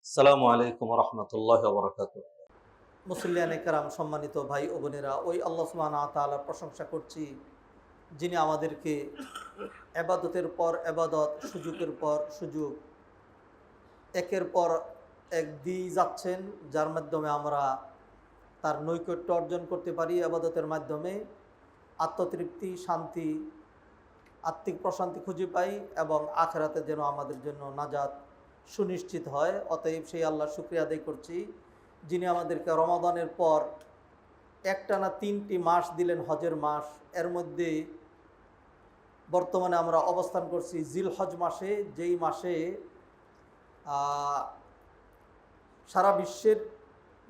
আসসালামু আলাইকুম রহমতুল্লাহ বরকাত। মুসল্লিয়ানে কেরাম, সম্মানিত ভাই ও বোনেরা, ওই আল্লাহ সুবহানাহু ওয়া তাআলার প্রশংসা করছি যিনি আমাদেরকে এবাদতের পর এবাদত, সুযোগের পর সুযোগ, একের পর এক দিয়ে যাচ্ছেন, যার মাধ্যমে আমরা তার নৈকট্য অর্জন করতে পারি। এবাদতের মাধ্যমে আত্মতৃপ্তি, শান্তি, আত্মিক প্রশান্তি খুঁজে পাই এবং আখেরাতে যেন আমাদের জন্য নাজাত সুনিশ্চিত হয়। অতএব সেই আল্লাহর শুকরিয়া আদায় করছি যিনি আমাদেরকে রমাদানের পর একটানা 3টি মাস দিলেন, হজের মাস। এর মধ্যে বর্তমানে আমরা অবস্থান করছি জিলহজ মাসে, যেই মাসে সারা বিশ্বের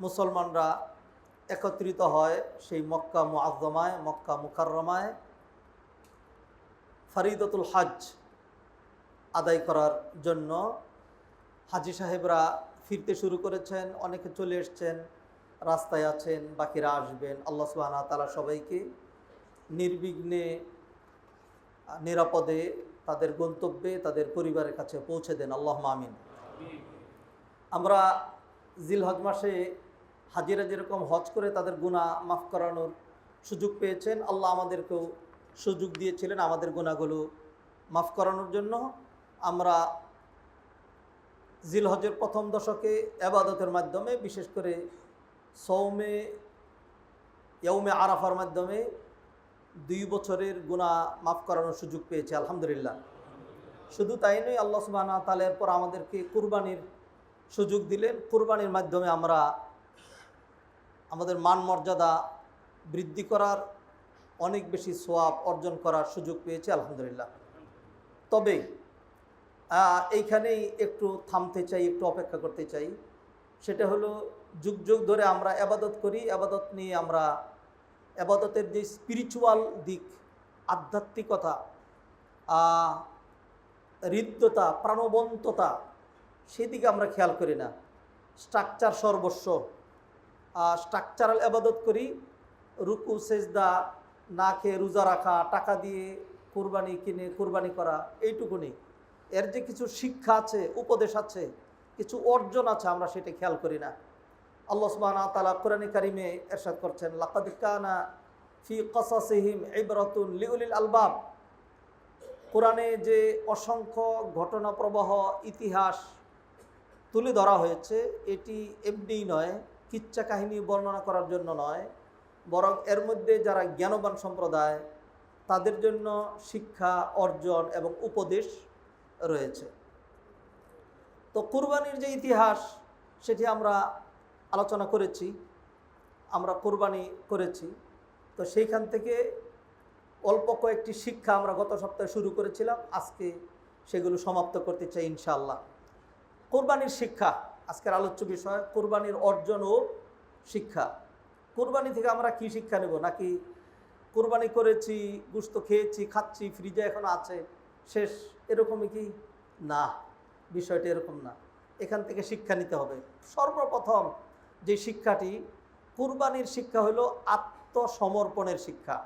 মুসলমানরা একত্রিত হয় সেই মক্কা মুআজ্জমায়, মক্কা মুকাররমায় ফরিদতুল হজ আদায় করার জন্য। হাজি সাহেবরা ফিরতে শুরু করেছেন, অনেকে চলে এসছেন, রাস্তায় আছেন, বাকিরা আসবেন। আল্লাহ সুবহানাহু ওয়া তাআলা সবাইকে নির্বিঘ্নে নিরাপদে তাদের গন্তব্যে, তাদের পরিবারের কাছে পৌঁছে দেন, আল্লাহুম্মা আমিন। আমরা জিলহজ মাসে হাজিরা যেরকম হজ করে তাদের গুনাহ মাফ করানোর সুযোগ পেয়েছেন, আল্লাহ আমাদেরকেও সুযোগ দিয়েছিলেন আমাদের গুনাহগুলো মাফ করানোর জন্য। আমরা জিলহজের প্রথম দশকে এবাদতের মাধ্যমে, বিশেষ করে সৌমে ইয়ৌমে আরাফার মাধ্যমে 2 বছরের গুনাহ মাফ করানোর সুযোগ পেয়েছে, আলহামদুলিল্লাহ। শুধু তাই নয়, আল্লাহ সুবহানাহু ওয়া তাআলা এরপর আমাদেরকে কুরবানির সুযোগ দিলেন। কুরবানির মাধ্যমে আমরা আমাদের মান মর্যাদা বৃদ্ধি করার, অনেক বেশি সওয়াব অর্জন করার সুযোগ পেয়েছি, আলহামদুলিল্লাহ। তবে এইখানেই একটু থামতে চাই, একটু অপেক্ষা করতে চাই। সেটা হলো, যুগ যুগ ধরে আমরা এবাদত করি, এবাদত নিয়ে আমরা এবাদতের যে স্পিরিচুয়াল দিক, আধ্যাত্মিকতা, হৃদ্যতা, প্রাণবন্ততা, সেদিকে আমরা খেয়াল করি না। স্ট্রাকচার সর্বস্ব, স্ট্রাকচারাল এবাদত করি, রুকু সেজদা না খেয়ে রোজা রাখা, টাকা দিয়ে কুরবানি কিনে কুরবানি করা, এইটুকুনি। এর যে কিছু শিক্ষা আছে, উপদেশ আছে, কিছু অর্জন আছে, আমরা সেটা খেয়াল করি না। আল্লাহ সুবহানাহু ওয়া তাআলা কোরআনে কারিমে ইরশাদ করছেন, লাকাদ কানা ফি কসাসিহিম ইবরাতুন লিউলিল আলবাব। কোরআনে যে অসংখ্য ঘটনা প্রবাহ, ইতিহাস তুলে ধরা হয়েছে, এটি এমনিই নয়, কিচ্ছা কাহিনী বর্ণনা করার জন্য নয়, বরং এর মধ্যে যারা জ্ঞানবান সম্প্রদায়, তাদের জন্য শিক্ষা অর্জন এবং উপদেশ রয়েছে। তো কুরবানির যে ইতিহাস, সেটি আমরা আলোচনা করেছি, আমরা কুরবানি করেছি। তো সেইখান থেকে অল্প কয়েকটি শিক্ষা আমরা গত সপ্তাহে শুরু করেছিলাম, আজকে সেগুলো সমাপ্ত করতে চাই ইনশাআল্লাহ। কুরবানির শিক্ষা আজকের আলোচ্য বিষয়, কুরবানির অর্জন ও শিক্ষা। কুরবানি থেকে আমরা কি শিক্ষা নেব? নাকি কুরবানি করেছি, গোশত খেয়েছি, খাচ্ছি, ফ্রিজে এখন আছে, শেষ, এরকমই কি? না, বিষয়টা এরকম না। এখান থেকে শিক্ষা নিতে হবে। সর্বপ্রথম যে শিক্ষাটি, কুরবানির শিক্ষা হলো আত্মসমর্পণের শিক্ষা।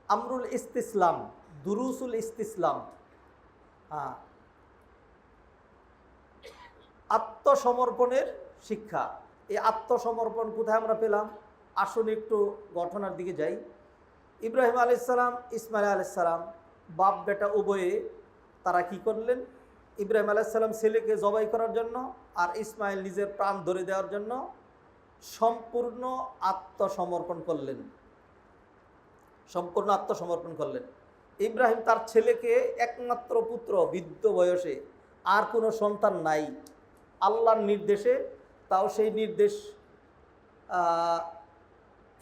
আমরুল ইস্তিসলাম, দুরুসুল ইস্তিসলাম। আত্মসমর্পণের শিক্ষা। এই আত্মসমর্পণ কোথায় আমরা পেলাম? আসুন একটু ঘটনার দিকে যাই। ইব্রাহিম আলাইহিস সালাম, ইসমাইল আলাইহিস সালাম, বাপ বেটা উভয়ে তারা কি করলেন? ইব্রাহিম আলাইহিস সালাম ছেলেকে জবাই করার জন্য, আর ইসমাইল নিজের প্রাণ ধরে দেওয়ার জন্য সম্পূর্ণ আত্মসমর্পণ করলেন। সম্পূর্ণ আত্মসমর্পণ করলেন। ইব্রাহিম তার ছেলেকে, একমাত্র পুত্র, বৃদ্ধ বয়সে, আর কোনো সন্তান নাই, আল্লাহর নির্দেশে, তাও সেই নির্দেশ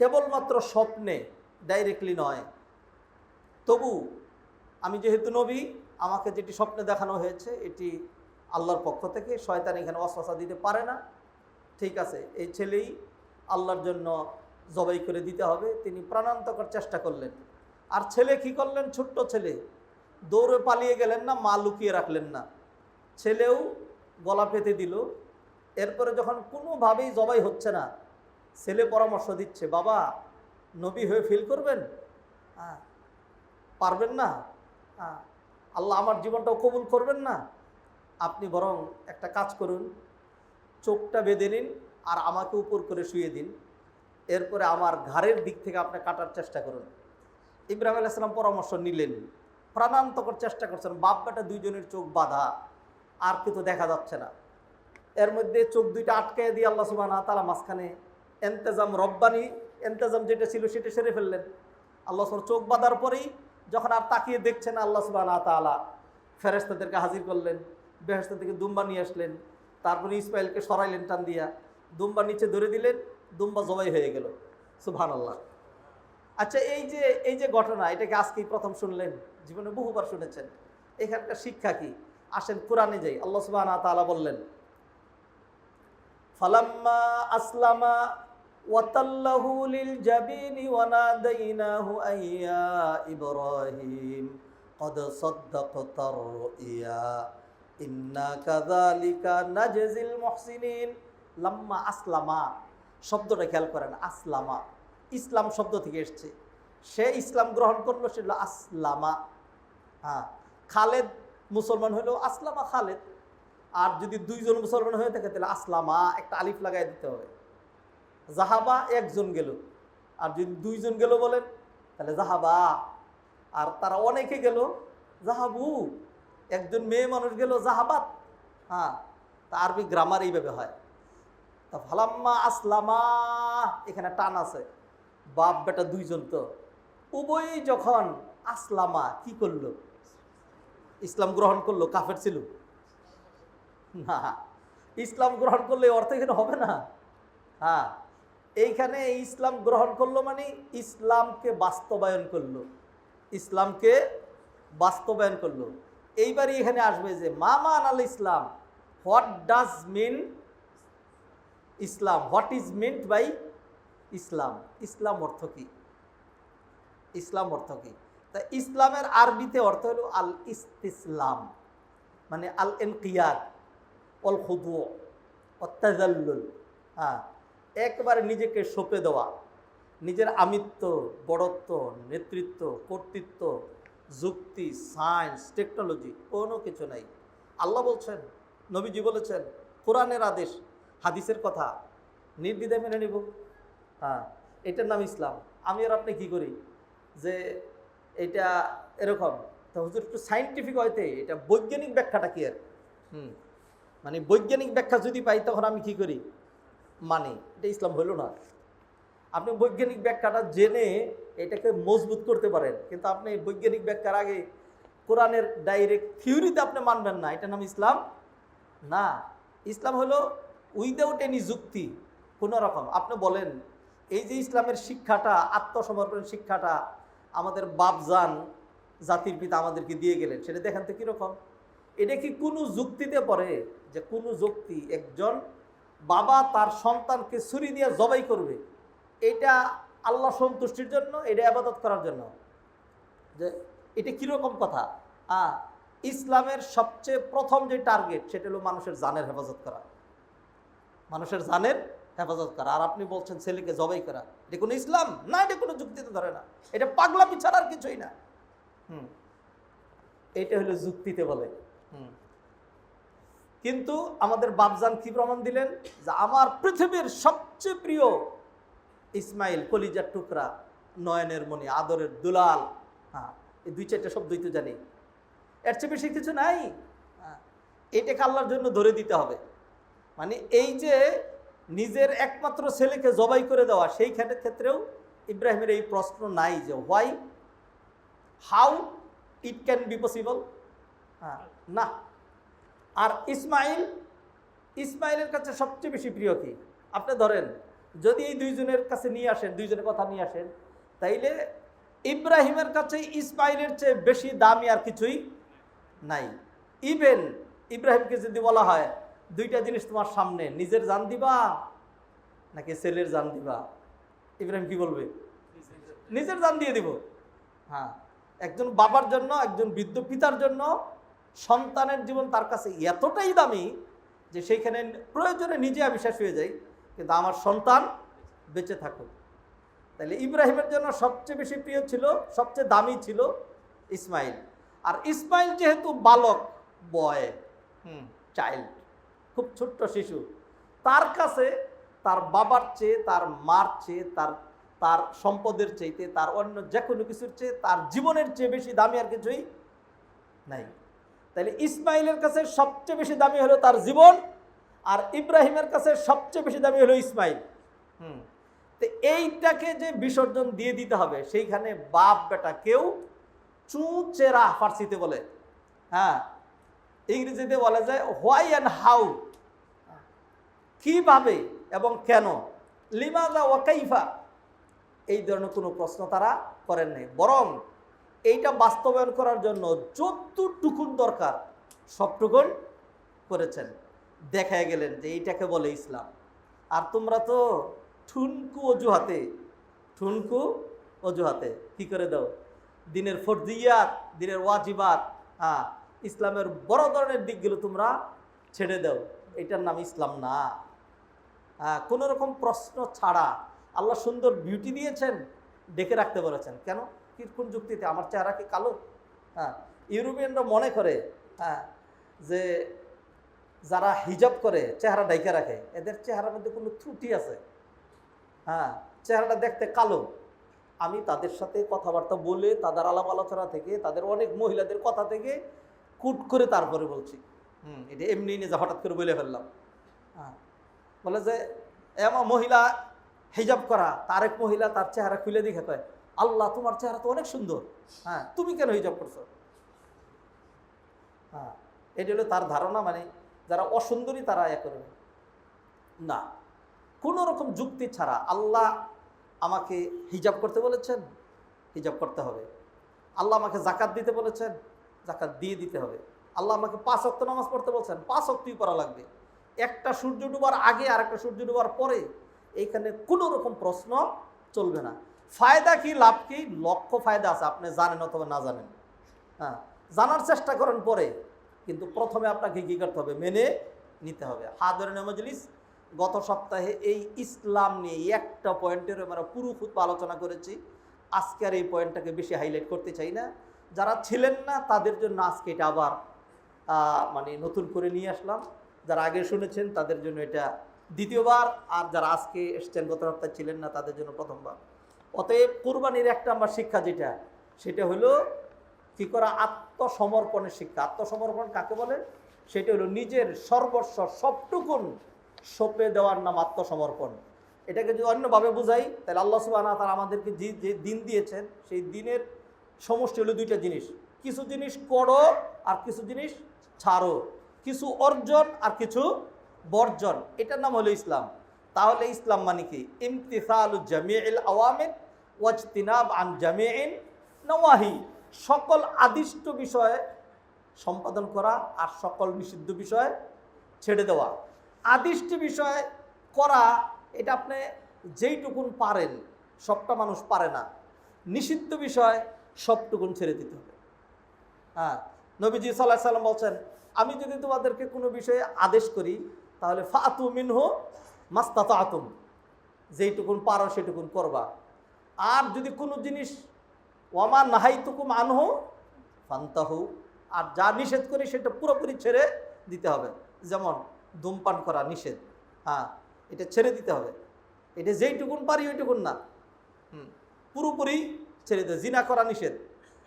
কেবলমাত্র স্বপ্নে, ডাইরেক্টলি নয়। তবু আমি যেহেতু নবী, আমাকে যেটি স্বপ্নে দেখানো হয়েছে এটি আল্লাহর পক্ষ থেকে, শয়তান এখানে ওয়াসওয়াসা দিতে পারে না। ঠিক আছে, এই ছেলেই আল্লাহর জন্য জবাই করে দিতে হবে। তিনি প্রাণান্তকর চেষ্টা করলেন। আর ছেলে কি করলেন? ছোট্ট ছেলে, দৌড়ে পালিয়ে গেলেন না, মা লুকিয়ে রাখলেন না, ছেলেও গলা পেতে দিল। এরপরে যখন কোনোভাবেই জবাই হচ্ছে না, ছেলে পরামর্শ দিচ্ছে, বাবা, নবী হয়ে ফিল করবেন? পারবেন না? আল্লাহ আমার জীবনটাও কবুল করবেন না? আপনি বরং একটা কাজ করুন, চোখটা বেঁধে নিন আর আমাকে উপর করে শুয়ে দিন, এরপরে আমার ঘাড়ের দিক থেকে আপনি কাটার চেষ্টা করুন। ইব্রাহিম আলাইহিস সালাম পরামর্শ নিলেন, প্রাণান্তকর চেষ্টা করছেন, বাপ বেটা দুইজনের চোখ বাঁধা, আর কিছু দেখা যাচ্ছে না। এর মধ্যে চোখ দুইটা আটকে দিয়ে আল্লাহ সুবহানাহু ওয়া তাআলা মাঝখানে এন্তেজাম, রব্বানি এন্তেজাম যেটা ছিল সেটা সেরে ফেললেন। আল্লাহ চোখ বাঁধার পরেই যখন আর তাকিয়ে দেখছেন, আল্লাহ সুবহানাহু ওয়া তাআলা ফেরেশতাদেরকে হাজির করলেন, বেহেশত থেকে দুম্বা নিয়ে আসলেন, তারপরে ইসমাইলকে সরাইলেন টান দিয়া, দুম্বা নিচে ধরে দিলেন, দুম্বা জবাই হয়ে গেল। সুবহানাল্লাহ। আচ্ছা, এই যে ঘটনা, এটাকে আজকেই প্রথম শুনলেন? জীবনে বহুবার শুনেছেন। এখানকার শিক্ষা কি? আসেন কোরআনে যাই। আল্লাহ সুবহানাহু ওয়া তাআলা বললেন, ফালাম্মা আসলামা ওয়াতাল্লাহু লিল জাবিনি ওয়া নাদাইনাহু আইয়া ইব্রাহিম কদ সাদ্দাকতার রুইয়া ইন্না কাযালিকা নাজজিল মুহসিনিন। লাম্মা আসলামা শব্দটা খেয়াল করেন, আসলামা ইসলাম শব্দ থেকে এসছে। সে ইসলাম গ্রহণ করলো, সে হলো আসলামা। হ্যাঁ, খালেদ মুসলমান হইলেও আসলামা খালেদ। আর যদি দুইজন মুসলমান হয়ে থাকে তাহলে আসলামা একটা আলিফ লাগাই দিতে হবে। জাহাবা একজন গেল, আর যদি দুইজন গেল বলেন তাহলে জাহাবা। আর তারা অনেকে গেল জাহাবু, একজন মেয়ে মানুষ গেল জাহাবাত। হ্যাঁ, তা আরবি গ্রামার এইভাবে হয়। তা ফালাম্মা আসলামা, এখানে টান আছে, বাপ বেটা দুইজন, তো উভয়ই যখন আসলামা কি করলো? ইসলাম গ্রহণ করলো। কাফের ছিল না, ইসলাম গ্রহণ করলে অর্থ এখানে হবে না। হ্যাঁ, এইখানে ইসলাম গ্রহণ করলো মানে ইসলামকে বাস্তবায়ন করলো, ইসলামকে বাস্তবায়ন করলো। এইবারই এখানে আসবে যে মামান আল ইসলাম, what does mean Islam, what is meant by Islam. ইসলাম অর্থ কি? ইসলাম অর্থ কি? তা ইসলামের আরবিতে অর্থ হলো আল ইস্তিসলাম, মানে আল ইনকিয়াদ, অল খুদু, অত্তাজাল্লুল। হ্যাঁ, একবারে নিজেকে সঁপে দেওয়া, নিজের আমিত্ব, বড়ত্ব, নেতৃত্ব, কর্তৃত্ব, যুক্তি, সায়েন্স, টেকনোলজি কোনো কিছু নাই। আল্লাহ বলছেন, নবীজি বলেছেন, কোরআনের আদেশ, হাদিসের কথা নির্দ্বিধায় মেনে নিব। হ্যাঁ, এটার নাম ইসলাম। আমি আর আপনি কি করি যে এটা এরকম, তো হুজুর একটু সায়েন্টিফিক হইতে এটা বৈজ্ঞানিক ব্যাখ্যাটা কি আর, মানে বৈজ্ঞানিক ব্যাখ্যা যদি পাই তখন আমি কি করি, মানে এটা ইসলাম হইল না। আপনি বৈজ্ঞানিক ব্যাখ্যাটা জেনে এটাকে মজবুত করতে পারেন, কিন্তু আপনি বৈজ্ঞানিক ব্যাখ্যার আগে কোরআনের ডাইরেক্ট থিওরিতে আপনি মানবেন না, এটা নাম ইসলাম না। ইসলাম হলো উইদাউট এনি যুক্তি, কোনো রকম। আপনি বলেন এই যে ইসলামের শিক্ষাটা, আত্মসমর্পণের শিক্ষাটা আমাদের বাপজান জাতির পিতা আমাদেরকে দিয়ে গেলেন, সেটা দেখেন তো কীরকম। এটা কি কোনো যুক্তিতে পড়ে যে কোনো যুক্তি একজন বাবা তার সন্তানকে ছুরি দিয়ে জবাই করবে? এটা আল্লাহ সন্তুষ্টির জন্য, এটা ইবাদত করার জন্য? যে এটা কীরকম কথা? ইসলামের সবচেয়ে প্রথম যে টার্গেট সেটা হলো মানুষের জানের হেফাজত করা, মানুষের জানের হেফাজত করা। আর আপনি বলছেন ছেলেকে জবাই করা, এটা কোনো ইসলাম না, এটা কোনো যুক্তিতে ধরে না, এটা পাগলামি ছাড়া আর কিছুই না। এটা হলো যুক্তিতে বলে। কিন্তু আমাদের বাপজান কি প্রমাণ দিলেন যে আমার পৃথিবীর সবচেয়ে প্রিয় ইসমাইল, কলিজার টুকরা, নয়নের মণি, আদরের দুলাল। হ্যাঁ, এই দুই চারটা শব্দই তো জানি, এর চেয়ে বেশি কিছু নাই। এটাকে আল্লাহর জন্য ধরে দিতে হবে। মানে এই যে নিজের একমাত্র ছেলেকে জবাই করে দেওয়া, সেই ক্ষেত্রেও ইব্রাহিমের এই প্রশ্ন নাই যে why, how it can be possible. না। আর ইসমাইলের কাছে সবচেয়ে বেশি প্রিয় কি? আপনি ধরেন যদি এই দুইজনের কাছে নিয়ে আসেন, দুইজনের কথা নিয়ে আসেন, তাইলে ইব্রাহিমের কাছে ইসমাইলের চেয়ে বেশি দামি আর কিছুই নাই। ইভেন ইব্রাহিমকে যদি বলা হয় দুইটা জিনিস তোমার সামনে, নিজের জান দিবা নাকি ছেলের জান দিবা, ইব্রাহিম কি বলবে? নিজের জান দিয়ে দিব। হ্যাঁ, একজন বাবার জন্য, একজন বৃদ্ধ পিতার জন্য সন্তানের জীবন তার কাছে এতটাই দামি যে সেইখানে প্রয়োজনে নিজে আমি শেষ হয়ে যাই, কিন্তু আমার সন্তান বেঁচে থাকুক। তাহলে ইব্রাহিমের জন্য সবচেয়ে বেশি প্রিয় ছিল, সবচেয়ে দামি ছিল ইসমাইল। আর ইসমাইল যেহেতু বালক, বয়, চাইল্ড, খুব ছোট্ট শিশু, তার কাছে তার বাবার চেয়ে, তার মার চেয়ে, তার তার সম্পদের চাইতে, তার অন্য যে কোনো কিছুর চেয়ে, তার জীবনের চেয়ে বেশি দামি আর কিছুই নাই। তাহলে ইসমাইলের কাছে সবচেয়ে বেশি দামি হলো তার জীবন, আর ইব্রাহিমের কাছে সবচেয়ে বেশি দামি হলো ইসমাইল। তো এইটাকে যে বিসর্জন দিয়ে দিতে হবে, সেইখানে বাপ বেটা কেউ চুচেরা ফার্সিতে বলে, হ্যাঁ ইংরেজিতে বলা যায় হোয়াই অ্যান্ড হাউ, কিভাবে এবং কেন, লিমাজা ওয়াকাইফা, এই ধরনের কোনো প্রশ্ন তারা করেন নাই, বরং এইটা বাস্তবায়ন করার জন্য যতটুকুন দরকার সবটুকুন করেছেন, দেখায় গেলেন যে এইটাকে বলে ইসলাম। আর তোমরা তো ঠুনকু অজুহাতে কি করে দাও দিনের ফরজিয়াত, দিনের ওয়াজিবাত, হ্যাঁ ইসলামের বড় ধরনের দিকগুলো তোমরা ছেড়ে দাও, এটার নাম ইসলাম না। হ্যাঁ, কোনো রকম প্রশ্ন ছাড়া আল্লাহ সুন্দর বিউটি দিয়েছেন, ডেকে রাখতে বলেছেন, কেন কি কোন যুক্তিতে? আমার চেহারা কি কালো? হ্যাঁ, ইউরোপিয়ানরা মনে করে হ্যাঁ যে যারা হিজাব করে চেহারা ঢাইকে রাখে, এদের চেহারার মধ্যে কোনো ত্রুটি আছে, হ্যাঁ চেহারাটা দেখতে কালো। আমি তাদের সাথে কথাবার্তা বলে, তাদের আলাপ আলোচনা থেকে, তাদের অনেক মহিলাদের কথা থেকে কুট করে তারপরে বলছি, এটা এমনি নিয়ে হঠাৎ করে বলে ফেললাম। হ্যাঁ, বলে যে এমন মহিলা হিজাব করা, তার এক মহিলা তার চেহারা খুলে দেখে কয়, আল্লাহ তোমার চেহারা তো অনেক সুন্দর, হ্যাঁ তুমি কেন হিজাব করছো? হ্যাঁ, এটা হলো তার ধারণা, মানে যারা অসুন্দরী তারা এ করবে না। কোনো রকম যুক্তি ছাড়া আল্লাহ আমাকে হিজাব করতে বলেছেন, হিজাব করতে হবে। আল্লাহ আমাকে জাকাত দিতে বলেছেন, জাকাত দিয়ে দিতে হবে। আল্লাহ আমাকে 5 ওয়াক্ত নামাজ পড়তে বলছেন, 5 ওয়াক্তই পড়া লাগবে। একটা সূর্য ডুবার আগে আর একটা সূর্য ডুবার পরে, এইখানে কোনো রকম প্রশ্ন চলবে না। ফায়দা কি, লাভ কি? লক্ষ ফায়দা আছে, আপনি জানেন অথবা না জানেন। হ্যাঁ, জানার চেষ্টা করেন পরে, কিন্তু প্রথমে আপনাকে কী করতে হবে? মেনে নিতে হবে। হাদিরিনে মজলিস, গত সপ্তাহে এই ইসলাম নিয়ে একটা পয়েন্টের আমরা পুরো খুতবা আলোচনা করেছি। আজকে আর এই পয়েন্টটাকে বেশি হাইলাইট করতে চাই না। যারা ছিলেন না তাদের জন্য আজকে এটা আবার মানে নতুন করে নিয়ে আসলাম। যারা আগে শুনেছেন তাদের জন্য এটা দ্বিতীয়বার, আর যারা আজকে এসছেন, গত সপ্তাহে ছিলেন না, তাদের জন্য প্রথমবার। অতএব কুরবানির একটা আমার শিক্ষা যেটা, সেটা হলো কি করা? আত্মসমর্পণের শিক্ষা। আত্মসমর্পণ কাকে বলে? সেটা হলো নিজের সর্বস্ব সবটুকুন সঁপে দেওয়ার নাম আত্মসমর্পণ। এটাকে যদি অন্যভাবে বুঝাই, তাহলে আল্লাহ সুবহানাহু ওয়া তাআলা আমাদেরকে যে দিন দিয়েছেন, সেই দিনের সমষ্টি হলো দুইটা জিনিস। কিছু জিনিস করো আর কিছু জিনিস ছাড়ো, কিছু অর্জন আর কিছু বর্জন, এটার নাম হলো ইসলাম। তাহলে ইসলাম মানে কি? ইমতিসালু জামিউল আওয়ামির ওয়াজতিনাব আন জামিউন নওয়াহি, সকল আদিষ্ট বিষয়ে সম্পাদন করা আর সকল নিষিদ্ধ বিষয় ছেড়ে দেওয়া। আদিষ্ট বিষয় করা, এটা আপনি যেইটুকুন পারেন, সবটা মানুষ পারে না। নিষিদ্ধ বিষয় সবটুকুন ছেড়ে দিতে হবে। হ্যাঁ, নবীজি সাল্লাল্লাহু আলাইহি সাল্লাম বলছেন, আমি যদি তোমাদেরকে কোনো বিষয়ে আদেশ করি, তাহলে ফাতু মিনহু মাস্তাতাতুম, যেইটুকুন পারো সেটুকুন করবা। আর যদি কোনো জিনিস ওয়ামা নাহাইতুকুম আনহু ফান্তাহু, আর যা নিষেধ করি সেটা পুরোপুরি ছেড়ে দিতে হবে। যেমন ধূমপান করা নিষেধ, হ্যাঁ এটা ছেড়ে দিতে হবে। এটা যেইটুকুন পারি ওইটুকুন না, পুরোপুরি ছেড়ে দিতে। জিনা করা নিষেধ,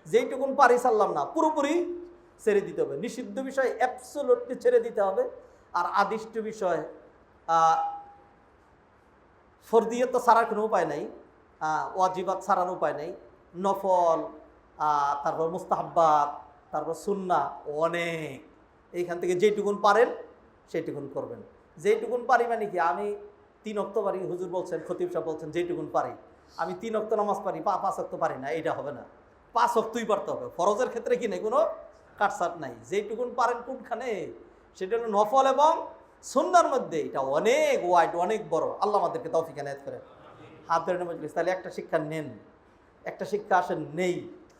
যেইটুকুন পারি ছাড়লাম না, পুরোপুরি ছেড়ে দিতে হবে। নিষিদ্ধ বিষয় অ্যাবসোলুটলি ছেড়ে দিতে হবে। আর আদিষ্ট বিষয় ফরদিয়ত তো ছাড়ার কোনো উপায় নাই, ওয়াজিবাত ছাড়ার উপায় নেই। নফল, তারপর মুস্তাহাব্বাত, তারপর সুন্নাহ অনেক। এইখান থেকে যেইটুকুন পারেন সেইটুকুন করবেন। যেইটুকুন পারি মানে কি? আমি 3 ওয়াক্ত পারি, হুজুর বলছেন, খতিব সাহেব বলছেন যেইটুকুন পারি। আমি 3 ওয়াক্ত নামাজ পারি, 5 ওয়াক্ত পারি না, এটা হবে না। 5 ওয়াক্তই পারতে হবে। ফরজের ক্ষেত্রে কি নেই, কোনো কাটসাট নাই। যেইটুকুন পারেন কোনখানে, সেটা হলো নফল এবং সুন্নাহর মধ্যে। এটা অনেক ওয়াইড, অনেক বড়। আল্লাহ আমাদেরকে তৌফিক এনায়েত করেন। হাত ধরে মজলিস, তাহলে একটা শিক্ষা নেন, একটা শিক্ষা আসেন নেই।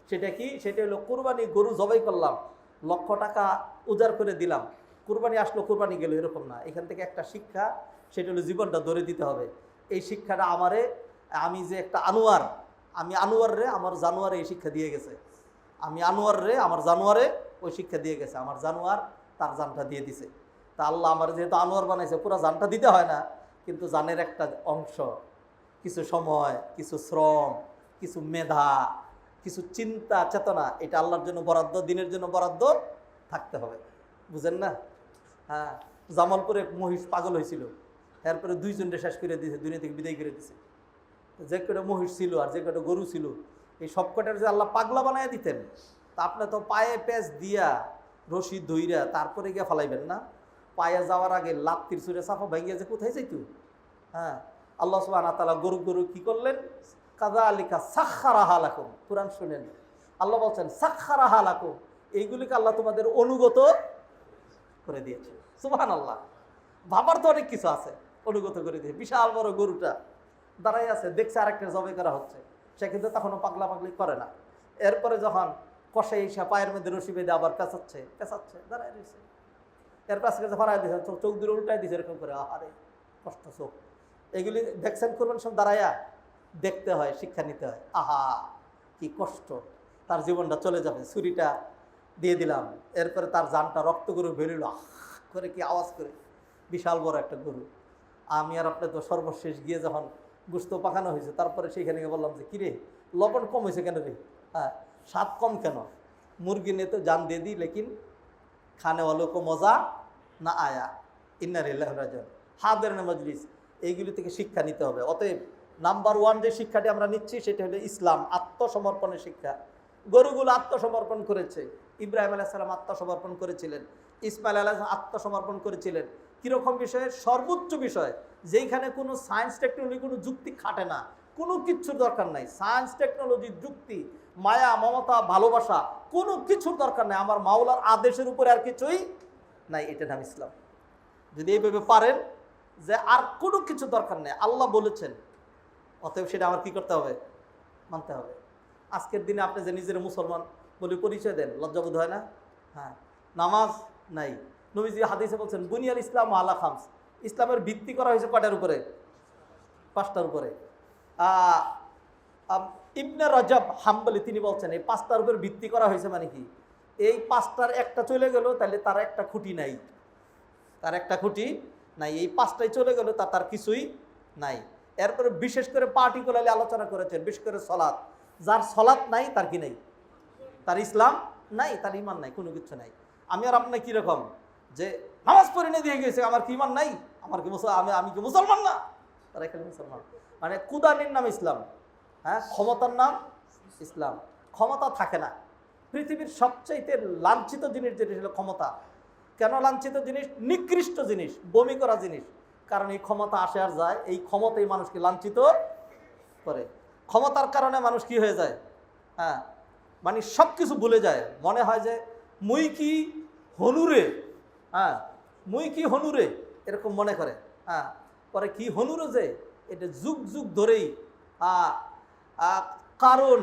সেটা কি? সেটা হলো কুরবানি, গরু জবাই করলাম, লক্ষ টাকা উজাড় করে দিলাম, কুরবানি আসলো, কুরবানি গেল, এরকম না। এখান থেকে একটা শিক্ষা, সেটা হলো জীবনটা ধরে দিতে হবে। এই শিক্ষাটা আমি যে একটা আনোয়ার, আমি আনোয়ার রে আমার জানোয়ারে এই শিক্ষা দিয়ে গেছে। আমি আনোয়ার রে আমার জানোয়ারে ওই শিক্ষা দিয়ে গেছে। আমার জানোয়ার তার জানটা দিয়ে দিছে। তা আল্লাহ আমার যেহেতু আনোয়ার বানাইছে, পুরো জানটা দিতে হয় না, কিন্তু জানের একটা অংশ, কিছু সময়, কিছু শ্রম, কিছু মেধা, কিছু চিন্তা চেতনা, এটা আল্লাহর জন্য বরাদ্দ, দিনের জন্য বরাদ্দ থাকতে হবে। বুঝেন না? হ্যাঁ, জামালপুরে মহিষ পাগল হয়েছিল, এরপরে দুইজনকে শেষ করে দিয়েছে, দুনিয়া থেকে বিদায় করে দিয়েছে। যে কটা মহিষ ছিল আর যে কটা গরু ছিল, এই সব কটার যে আল্লাহ পাগলা বানায় দিতেন, তা আপনি তো পায়ে প্যাঁচ দিয়া রশি ধইরা তারপরে গিয়ে ফালাইবেন না? পায়ে যাওয়ার আগে লাত্তির সুরে সাফা ভাঙিয়া যে কোথায় যাইতো? হ্যাঁ, আল্লাহ সুবহানাহু ওয়া তাআলা গরু গরু কি করলেন? কাযালিকা সাখখারাহা লাকুম। কুরআন শুনেন, আল্লাহ বলছেন সাখখারাহা লাকুম, এইগুলিকে আল্লাহ তোমাদের অনুগত করে দিয়েছে। সুবহানাল্লাহ। ভাবার তো অনেক কিছু আছে, অনুগত করে দিয়েছে। বিশাল বড় গরুটা দাঁড়াই আছে, দেখছে আরেকটা জবাই করা হচ্ছে, সে কিন্তু তখনও পাগলা পাগলি করে না। এরপরে যখন কষে এসে পায়ের মধ্যে রশি বেঁধে আবার পেঁচাচ্ছে পেঁচাচ্ছে, দাঁড়াই রয়েছে, এর পাশে কাছে ফরাই দিয়েছে, চোখ দূরে উল্টাই দিয়েছে এরকম করে, আরে কষ্ট চোখ। এগুলি দেখছেন করবেন সব দাঁড়াইয়া দেখতে হয়, শিক্ষা নিতে হয়। আহা কি কষ্ট, তার জীবনটা চলে যাবে, ছুরিটা দিয়ে দিলাম, এরপরে তার জানটা রক্ত গরু বেরোল, আহ করে কি আওয়াজ করে, বিশাল বড় একটা গরু। আমি আর আপনি তো সর্বশেষ গিয়ে যখন গোস্ত পাকানো হয়েছে, তারপরে সেইখানে গিয়ে বললাম যে কিরে লবণ কম হয়েছে কেন রে? হ্যাঁ, স্বাদ কম কেন? মুরগি নিয়ে তো জান দিয়ে দিই, লেকিন খানে ওয়ালো কো মজা না আয়া। ইন্না লিল্লাহি ওয়া ইন্না ইলাইহি রাজিউন। হাদিরিন মজলিস, এইগুলি থেকে শিক্ষা নিতে হবে। অতএব নাম্বার 1 যে শিক্ষাটি আমরা নিচ্ছি সেটা হলো ইসলাম, আত্মসমর্পণের শিক্ষা। গরুগুলো আত্মসমর্পণ করেছে, ইব্রাহিম আলাইহিস সালাম আত্মসমর্পণ করেছিলেন, ইসমাইল আলাইহিস সালাম আত্মসমর্পণ করেছিলেন। কীরকম বিষয়ে? সর্বোচ্চ বিষয়, যেইখানে কোনো সায়েন্স টেকনোলজি, কোনো যুক্তি খাটে না, কোনো কিচ্ছুর দরকার নাই। সায়েন্স টেকনোলজি, যুক্তি, মায়া, মমতা, ভালোবাসা, কোনো কিছুর দরকার নাই। আমার মাওলার আদেশের উপরে আর কিছুই নাই, এটা নাম ইসলাম। যদি এইভাবে পারেন যে আর কোনো কিছু দরকার নেই, আল্লাহ বলেছেন, অতএব সেটা আমার কি করতে হবে? মানতে হবে। আজকের দিনে আপনি যে নিজের মুসলমান বলে পরিচয় দেন, লজ্জাবোধ হয় না? হ্যাঁ, নামাজ নাই। নবীজি হাদিসে বলছেন বুনিয়াল ইসলাম আলা খামস, ইসলামের ভিত্তি করা হয়েছে কয়টার উপরে? 5টার উপরে। ইবনে রজব হাম্বলি তিনি বলছেন এই 5টার উপর ভিত্তি করা হয়েছে। মানে কি? এই 5টার একটা চলে গেল, তাহলে তার একটা খুঁটি নাই, তার একটা খুঁটি নাই। এই 5টাই চলে গেল, তার কিছুই নাই। এরপরে বিশেষ করে পার্টিকুলারলি আলোচনা করেছেন, বিশেষ করে সলাৎ। যার সলাৎ নাই তার কি নাই? তার ইসলাম নাই, তার ইমান নাই, কোনো কিছু নাই। আমি আর আপনার কীরকম যে নামাজ পড়ে নিয়ে দিয়ে গেছে, আমার কি ইমান নাই, আমার কি আমি কি মুসলমান না? তারা এখানে মুসলমান, মানে কুদানির নাম ইসলাম। হ্যাঁ, ক্ষমতার নাম ইসলাম। ক্ষমতা থাকে না। পৃথিবীর সবচাইতে লাঞ্ছিত জিনিস যেটা হলো ক্ষমতা। কেন লাঞ্ছিত জিনিস? নিকৃষ্ট জিনিস, বমি করা জিনিস। কারণ এই ক্ষমতা আসে আর যায়, এই ক্ষমতাই মানুষকে লাঞ্ছিত করে। ক্ষমতার কারণে মানুষ কি হয়ে যায়? হ্যাঁ, মানে সব কিছু ভুলে যায়, মনে হয় যে মুই কি হনুরে, হ্যাঁ মুই কি হনুরে, এরকম মনে করে। হ্যাঁ, পরে কি হনুরে যে এটা যুগ যুগ ধরেই কারণ,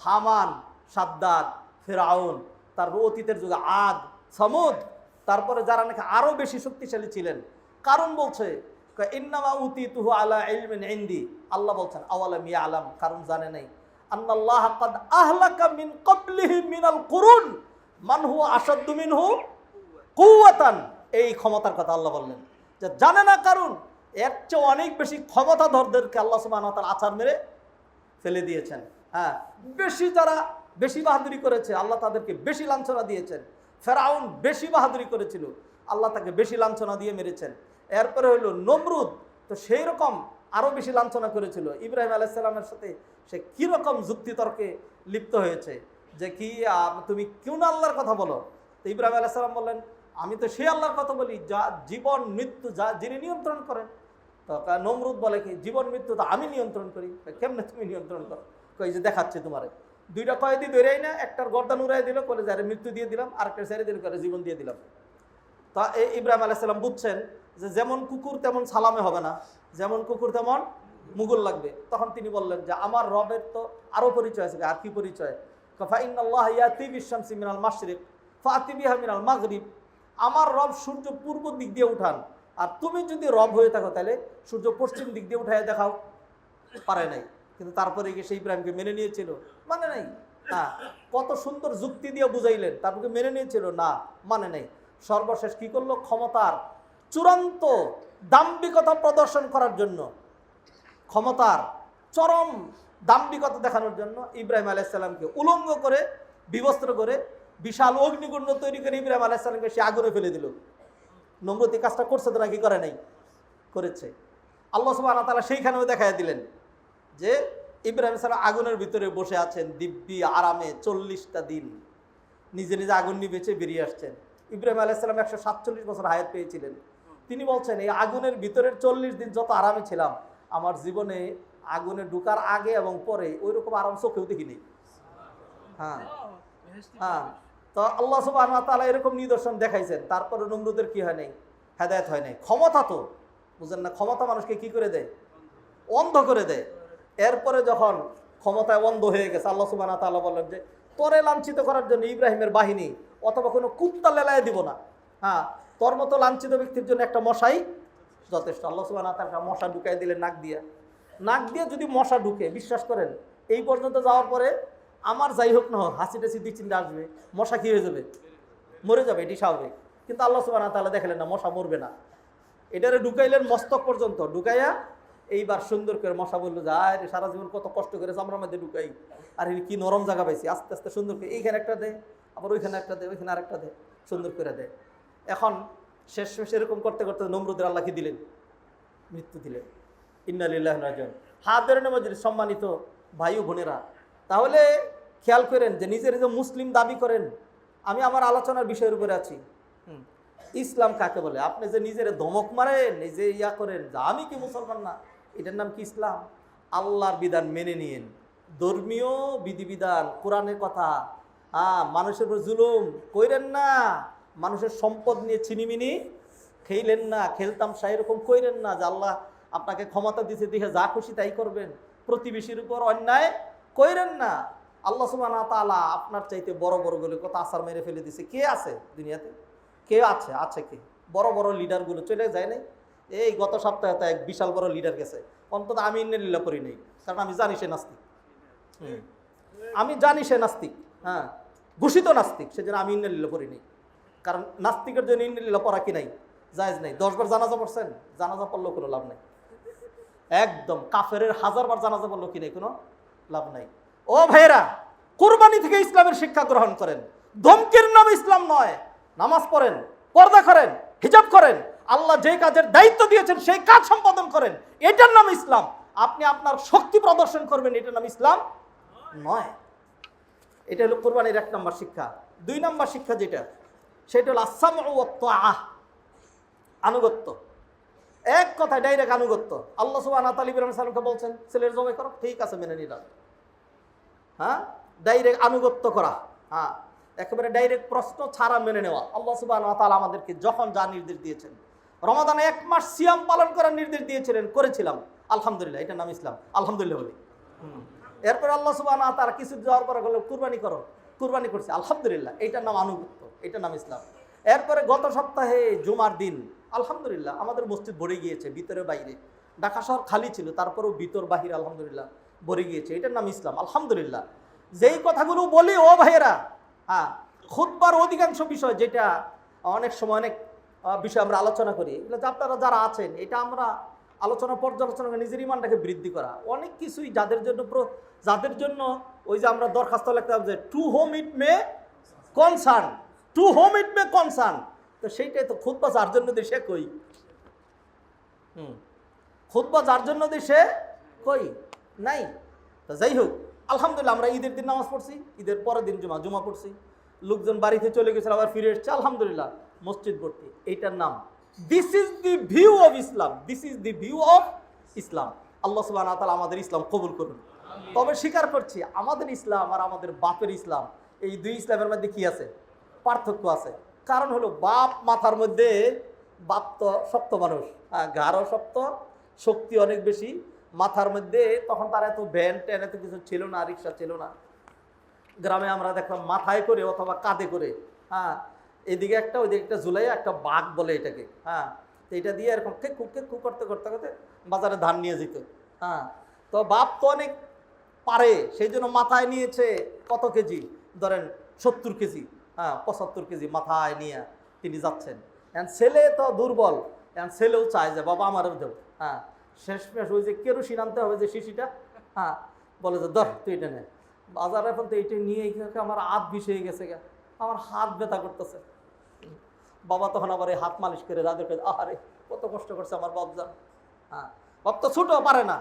হামান, সাদ্দাদ, ফেরাউন, তারপর অতীতের যুগে আদ, সামুদ, তারপরে যারা নাকি আরও বেশি শক্তিশালী ছিলেন। কারণ বলছে ইন্নামা উতিতুহু আলা ইলমিন ইনদি, আল্লাহ বলছেন আওয়ালাম ইয়ালাম, কারণ জানে নাই আন্নাল্লাহ ক্বাদ আহলাকা মিন ক্বাবলিহি মিনাল কুরুন মান হুয়া আশাদ্দু মিনহু কুওয়াতান। এই ক্ষমতার কথা আল্লাহ বললেন, যে জানে না কারণ এর চেয়ে অনেক বেশি ক্ষমতাধরদেরকে আল্লাহ সুবহানাহু ওয়া তাআলা আছাড় মেরে ফেলে দিয়েছেন। হ্যাঁ, বেশি যারা বেশি বাহাদুরি করেছে আল্লাহ তাদেরকে বেশি লাঞ্ছনা দিয়েছেন। ফেরাউন বেশি বাহাদুরি করেছিল, আল্লাহ তাকে বেশি লাঞ্ছনা দিয়ে মেরেছেন। এরপরে হইল নমরুদ, তো সেই রকম আরও বেশি লাঞ্ছনা করেছিল। ইব্রাহিম আলাইহিস সালামের সাথে সে কীরকম যুক্তিতর্কে লিপ্ত হয়েছে, যে কি তুমি কেউ না আল্লাহর কথা বলো? তো ইব্রাহিম আলাইহিস সালাম বললেন আমি তো সেই আল্লাহর কথা বলি যা জীবন মৃত্যু যা যিনি নিয়ন্ত্রণ করেন। তো নমরুদ বলে কি জীবন মৃত্যু তো আমি নিয়ন্ত্রণ করি। কেমনে তুমি নিয়ন্ত্রণ করো? কই যে দেখাচ্ছে তোমারে, 2টা কয়েদি ধরেই না, একটার গর্দান উড়াই দিল, বলে যারে মৃত্যু দিয়ে দিলাম, আরেকটা ছেড়ে দিল, করে জীবন দিয়ে দিলাম। তা ইব্রাহিম আলাইহিস সালাম বুঝছেন যে যেমন কুকুর তেমন সালামে হবে না, যেমন কুকুর তেমন মুগুর লাগবে। তখন তিনি বললেন যে আমার রবের তো আরও পরিচয় আছে। আর কি পরিচয়? ফাইন্নাল্লাহ ইয়াতি বিশ-শামসি মিনাল মাশরিক ফাতি বিহা মিনাল মাগরিব, আমার রব সূর্য পূর্ব দিক দিয়ে উঠান, আর তুমি যদি রব হয়ে থাকো তাহলে সূর্য পশ্চিম দিক দিয়ে উঠায় দেখাও। পারে নাই, কিন্তু তারপরে গিয়ে সেই ইব্রাহিমকে মেনে নিয়েছিল? মানে নাই। হ্যাঁ, কত সুন্দর যুক্তি দিয়ে বুঝাইলেন, তারপরে মেনে নিয়েছিল? না, মানে নাই। সর্বশেষ কি করলো? ক্ষমতার চূড়ান্ত দাম্ভিকতা প্রদর্শন করার জন্য, ক্ষমতার চরম দাম্ভিকতা দেখানোর জন্য ইব্রাহিম আলাইহিস সালামকে উলঙ্গ করে, বিবস্ত্র করে, বিশাল অগ্নিকুণ্ড তৈরি করে ইব্রাহিম আলাইহিস সালামকে সে আগুনে ফেলে দিল। নমরুদ এই কাজটা করছে তো নাকি করে নাই? করেছে। আল্লাহ সুবহানাহু ওয়া তাআলা সেইখানেও দেখায় দিলেন যে ইব্রাহিম সালাম আগুনের ভিতরে বসে আছেন দিব্যি আরামে 40টা দিন, নিজে নিজে আগুন নিভেছে বেরিয়ে আসছেন। ইব্রাহিম আলাইহিস সালাম 147 বছর হায়াত পেয়েছিলেন। তিনি বলছেন এই আগুনের ভিতরের 40 দিন যত আরামে ছিলাম, আমার জীবনে আগুনে ঢুকার আগে এবং পরে ওই রকম আরাম চোখেও দেখিনি। হ্যাঁ হ্যাঁ, তো আল্লাহ সুবহানাহু ওয়া তাআলা এরকম নিদর্শন দেখাইছেন। তারপরে নমরুদের কি হয় নাই? হেদায়েত হয় নাই। ক্ষমতা তো বুঝেন না, ক্ষমতা মানুষকে কি করে দেয়? অন্ধ করে দেয়। এরপরে যখন ক্ষমতায় অন্ধ হয়ে গেছে, আল্লাহ সুবহানাহু ওয়া তাআলা বললেন যে তোরে লাঞ্ছিত করার জন্য ইব্রাহিমের বাহিনী অথবা কোনো কুত্তা লেলায় দিব না। হ্যাঁ, তোর মতো লাঞ্ছিত ব্যক্তির জন্য একটা মশাই যথেষ্ট। আল্লাহ সুবহানাহু ওয়া তাআলা মশা ঢুকাই দিলেন নাক দিয়ে যদি মশা ঢুকে, বিশ্বাস করেন এই পর্যন্ত যাওয়ার পরে আমার যাই হোক না হোক হাসি টাসি দুই চিন্তা আসবে, মশা কি হয়ে যাবে? মরে যাবে, এটি স্বাভাবিক। কিন্তু আল্লাহ সুবহানাহু ওয়া তাআলা দেখালেন না, মশা মরবে না। এটারে ঢুকাইলেন মস্তক পর্যন্ত, ঢুকাইয়া এইবার সুন্দর করে মশা বললো যে আরে সারা জীবন কত কষ্ট করে চামড়ার মধ্যে ঢুকাই, আর কি নরম জায়গা পাইছি, আস্তে আস্তে সুন্দর করে এইখানে একটা দেয়, আবার ওইখানে একটা দেয়, ওইখানে আরেকটা দেয়, সুন্দর করে দেয়। এখন শেষ এরকম করতে করতে নমরুদের আল্লাহ কি দিলেন? মৃত্যু দিলেন। ইন্না লিল্লাহি ওয়া ইন্না ইলাইহি রাজিউন। হাদিরিন মজলিস, সম্মানিত ভাই ও বোনেরা, তাহলে খেয়াল করেন যে নিজের যে মুসলিম দাবি করেন, আমি আমার আলোচনার বিষয়ের উপরে আছি। ইসলাম কাকে বলে? আপনি যে নিজের ধমক মারেন, নিজে ইয়া করেন যে আমি কি মুসলমান না, এটার নাম কি ইসলাম? আল্লাহর বিধান মেনে নিয়েন, ধর্মীয় বিধিবিধান, কোরআনের কথা, মানুষের উপর জুলুম কইরেন না, মানুষের সম্পদ নিয়ে ছিনিমিনি খেইলেন না, খেলতাম সা এরকম কইরেন না যে আল্লাহ আপনাকে ক্ষমতা দিতে দেখে যা খুশি তাই করবেন। প্রতিবেশীর উপর অন্যায় কইরেন না। আল্লাহ সুবহানাহু ওয়া তাআলা আপনার চাইতে বড় বড় গুলো কত আসার মেরে ফেলে দিছে। কে আছে দুনিয়াতে? কে আছে? আছে কে? বড় বড় লিডারগুলো চলে যায় নাই? এই গত সপ্তাহে তো এক বিশাল বড় লিডার গেছে, অন্তত আমি ইন্নালিল্লাহ পড়ি নাই, কারণ আমি জানি সে নাস্তিক। আমি জানি সে নাস্তিক, হ্যাঁ, ঘোষিত নাস্তিক, সেজন্য আমি ইন্নালিল্লাহ পড়ি নাই। কারণ নাস্তিকের জন্য ইন্নালিল্লাহ পড়া কি নাই? জায়েজ নাই। 10 বার জানাজা পড়ছেন, জানাজা পড়লেও কোনো লাভ নাই। একদম কাফেরের 1000 বার জানাজা পড়লেও কি নাই, কোনো লাভ নাই। ও ভাইরা, কুরবানি থেকে ইসলামের শিক্ষা গ্রহণ করেন। ধমকির নাম ইসলাম নয়। নামাজ পড়েন, পর্দা করেন, হিজাব করেন, আল্লাহ যে কাজের দায়িত্ব দিয়েছেন সেই কাজ সম্পাদন করেন, এটার নাম ইসলাম। আপনি আপনার শক্তি প্রদর্শন করবেন, এটার নাম ইসলাম নয়। এটা হলো কুরবানির 1 নম্বর শিক্ষা। 2 নম্বর শিক্ষা যেটা, সেটা হলো আস-সামউ ওয়াত তাআহ, আনুগত্য। এক কথায় ডাইরেক্ট আনুগত্য। আল্লাহ সুবহানাহু ওয়া তাআলা ইব্রাহিম সালামকে বলছেন ছেলের জবাই করো, ঠিক আছে মেনে নিলাম। হ্যাঁ, ডাইরেক্ট আনুগত্য করা, হ্যাঁ, একেবারে ডাইরেক্ট প্রশ্ন ছাড়া মেনে নেওয়া। আল্লাহ সুবহানাহু ওয়া তাআলা আমাদেরকে যখন যা নির্দেশ দিয়েছেন, রমাদানে 1 মাস সিয়াম পালন করার নির্দেশ দিয়েছিলেন, করেছিলাম, আলহামদুলিল্লাহ, এটার নাম ইসলাম। আলহামদুলিল্লাহ বলি। এরপর আল্লাহ সুবহানাহু ওয়া তাআলা কিছু যাওয়ার পরে বলল কুরবানি করো, কুরবানি করছি, আলহামদুলিল্লাহ, এটার নাম আনুগত্য, এটার নাম ইসলাম। এরপরে গত সপ্তাহে জুমার দিন আলহামদুলিল্লাহ আমাদের মসজিদ ভরে গিয়েছে, ভিতরে বাইরে। ঢাকা শহর খালি ছিল, তারপরেও ভিতর বাহির আলহামদুলিল্লাহ ভরে গিয়েছে, এটার নাম ইসলাম, আলহামদুলিল্লাহ। যেই কথাগুলো বলি ও ভাইয়েরা, হ্যাঁ, খুতবার অধিকাংশ বিষয়, যেটা অনেক সময় অনেক বিষয় আমরা আলোচনা করি, এগুলো আপনারা যারা আছেন, এটা আমরা আলোচনা পর্যালোচনা করে নিজের ইমানটাকে বৃদ্ধি করা। অনেক কিছুই যাদের জন্য ওই যে আমরা দরখাস্ত লিখতাম যে টু হোম ইট মে কনসার্ন, টু হোম ইট মে কনসার্ন, তো সেইটাই তো খুতবা যার জন্য দেশে কই, খুতবা যার জন্য দেশে কই নাই। তো যাই হোক, আলহামদুলিল্লাহ আমরা ঈদের দিন নামাজ পড়ছি, ঈদের পরের দিন জুমা পড়ছি, লোকজন বাড়িতে চলে গেছিল, আবার ফিরে এসছে, আলহামদুলিল্লাহ মসজিদ ভর্তি। এইটার নাম this is the view of Islam, this is the view of Islam. আল্লাহ সুবহানাহু ওয়া তাআলা আমাদের ইসলাম কবুল করুন। তবে স্বীকার করছি, আমাদের ইসলাম আর আমাদের বাপের ইসলাম, এই 2 ইসলামের মধ্যে কি আছে? পার্থক্য আছে। কারণ হলো বাপ মাথার মধ্যে, বাপ তো শক্ত মানুষ, গাঢ় শক্ত, শক্তি অনেক বেশি মাথার মধ্যে। তখন তার এত ভ্যান ট্যান এত কিছু ছিল না, রিক্সা ছিল না। গ্রামে আমরা দেখলাম মাথায় করে অথবা কাঁধে করে, হ্যাঁ, এদিকে একটা ওইদিকে একটা ঝুলাইয়া, একটা বাঘ বলে এটাকে, হ্যাঁ, তো এটা দিয়ে এরকম খেকু করতে করতে করতে বাজারে ধান নিয়ে যেত। হ্যাঁ, তো বাপ তো অনেক পারে, সেই জন্য মাথায় নিয়েছে কত কেজি, ধরেন 70 কেজি, হ্যাঁ, 75 কেজি মাথায় নিয়ে তিনি যাচ্ছেন। ছেলে তো দুর্বল, এখন ছেলেও চায় যে বাবা আমারও দেব। হ্যাঁ, শেষমেশ ওই যে কেরোসিন আনতে হবে যে শিশিটা, হ্যাঁ, বলে যে ধর তুই এটা নে। বাজারে এখন তো এইটা নিয়ে আমার হাত বিষ হয়ে গেছে গা, আমার হাত ব্যথা করতেছে। বাবা তখন আবার এই হাত মালিশ করে রাজকে, আহারে কত কষ্ট করছে আমার বাপজান। হ্যাঁ, বাপ তো ছোট পারে না।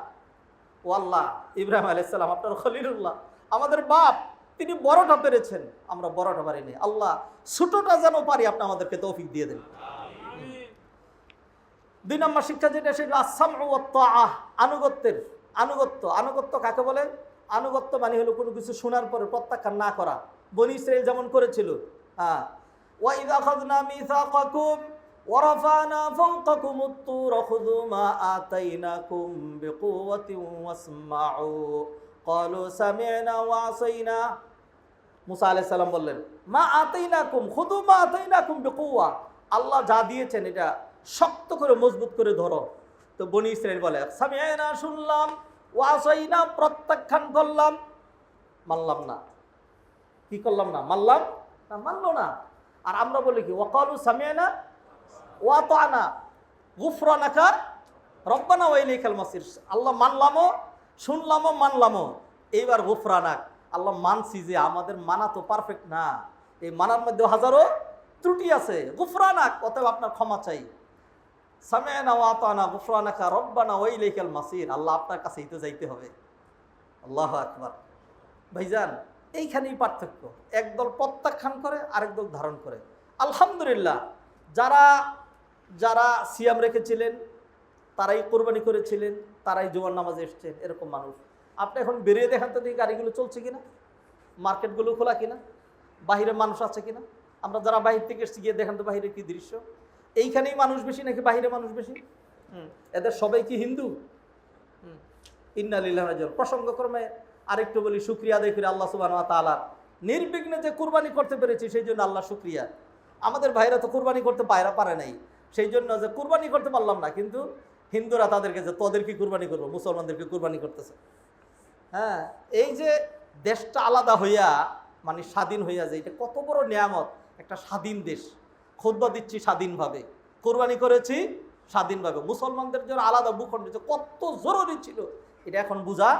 ও আল্লাহ, ইব্রাহিম আলাইহিস সালাম আপনার খলিলুল্লাহ, আমাদের বাপ, তিনি বড়টা পেরেছেন, আমরা বড়টা পারিনি। আল্লাহ ছোটটা যেন পারি, আপনি আমাদেরকে তৌফিক দিয়ে দেন। 2 নম্বর শিক্ষা যেটা, সেটা আস-সামউ ওয়াত তাআহ, আনুগত্য কাকে বলে? আনুগত্য মানে হলো কোনো কিছু শোনার পরে প্রত্যাখ্যান না করা। বনী ইসরাঈল যেমন করেছিল। হ্যাঁ, ওয়া ইযা আখাযনা মিসাকাকুম ওয়া রাফা'না ফাওকাকুমুত তুর খুযু মা আতাইনাকুম বিকুওয়াতিন ওয়াসমাউ ক্বালু সামি'না ওয়া আসাইনা। মুসা আলাইহিস সালাম বললেন, মা আতাইনাকুম খুযু মা আতাইনাকুম বিকুওয়া, আল্লাহ যা দিয়েছেন এটা শক্ত করে মজবুত করে ধরো। তো বনী ইসরাঈল বলে সামি'না, শুনলাম, ওয়া আসাইনা, প্রত্যাখ্যান করলাম, মানলাম না। কি করলাম না? মানলাম না, মানলো না। আর আমরা বলি কি? ওয়া ক্বালু সামি'না ওয়া আতা'না গুফরানাকা রব্বানা ওয়া ইলাইকাল মাসির। আল্লাহ মানলামও, শুনলামও, মানলামও, এইবার গুফরানাক, আল্লাহ মানছি যে আমাদের মানা তো পারফেক্ট না, এই মানার মধ্যে হাজারো ত্রুটি আছে। গুফরানাক, অতএব আপনার ক্ষমা চাই। সামি'না ওয়া আতা'না গুফরানাকা রব্বানা ওয়া ইলাইকাল মাসির, আল্লাহ আপনার কাছেই তো যাইতে হবে। আল্লাহু আকবার। ভাইজান, এইখানেই পার্থক্য। একদল প্রত্যাখ্যান করে, আরেক দল ধারণ করে। আলহামদুলিল্লাহ, যারা সিয়াম রেখেছিলেন, তারাই কোরবানি করেছিলেন, তারাই জুমার নামাজে এসছেন, এরকম মানুষ। আপনি এখন বেরিয়ে দেখান তো, গাড়িগুলো চলছে কিনা, মার্কেটগুলো খোলা কিনা, বাহিরে মানুষ আছে কিনা। আমরা যারা বাহির থেকে এসছি গিয়ে দেখান তো বাহিরে কি দৃশ্য। এইখানেই মানুষ বেশি নাকি বাহিরে মানুষ বেশি? এদের সবাই কি হিন্দু? ইন্না লিল্লাহি ওয়া ইন্না ইলাইহি রাজিউন। প্রসঙ্গক্রমে আরেকটু বলি, শুকরিয়া আদায় করি আল্লাহ সুবহানাহু ওয়া তাআলা, নির্বিঘ্নে যে কুরবানি করতে পেরেছি সেই জন্য আল্লাহ শুকরিয়া। আমাদের ভাইরা তো কুরবানি করতে পারে নাই, সেই জন্য যে কুরবানি করতে পারলাম না, কিন্তু হিন্দুরা তাদেরকে যে তোদের কি কুরবানি করবো, মুসলমানদেরকে কুরবানি করতেছে। হ্যাঁ, এই যে দেশটা আলাদা হইয়া, মানে স্বাধীন হইয়া, যে এটা কত বড় নিয়ামত, একটা স্বাধীন দেশ। খুতবা দিচ্ছি স্বাধীনভাবে, কোরবানি করেছি স্বাধীনভাবে, মুসলমানদের জন্য আলাদা ভূখণ্ড কত জরুরি ছিল, এটা এখন বোঝা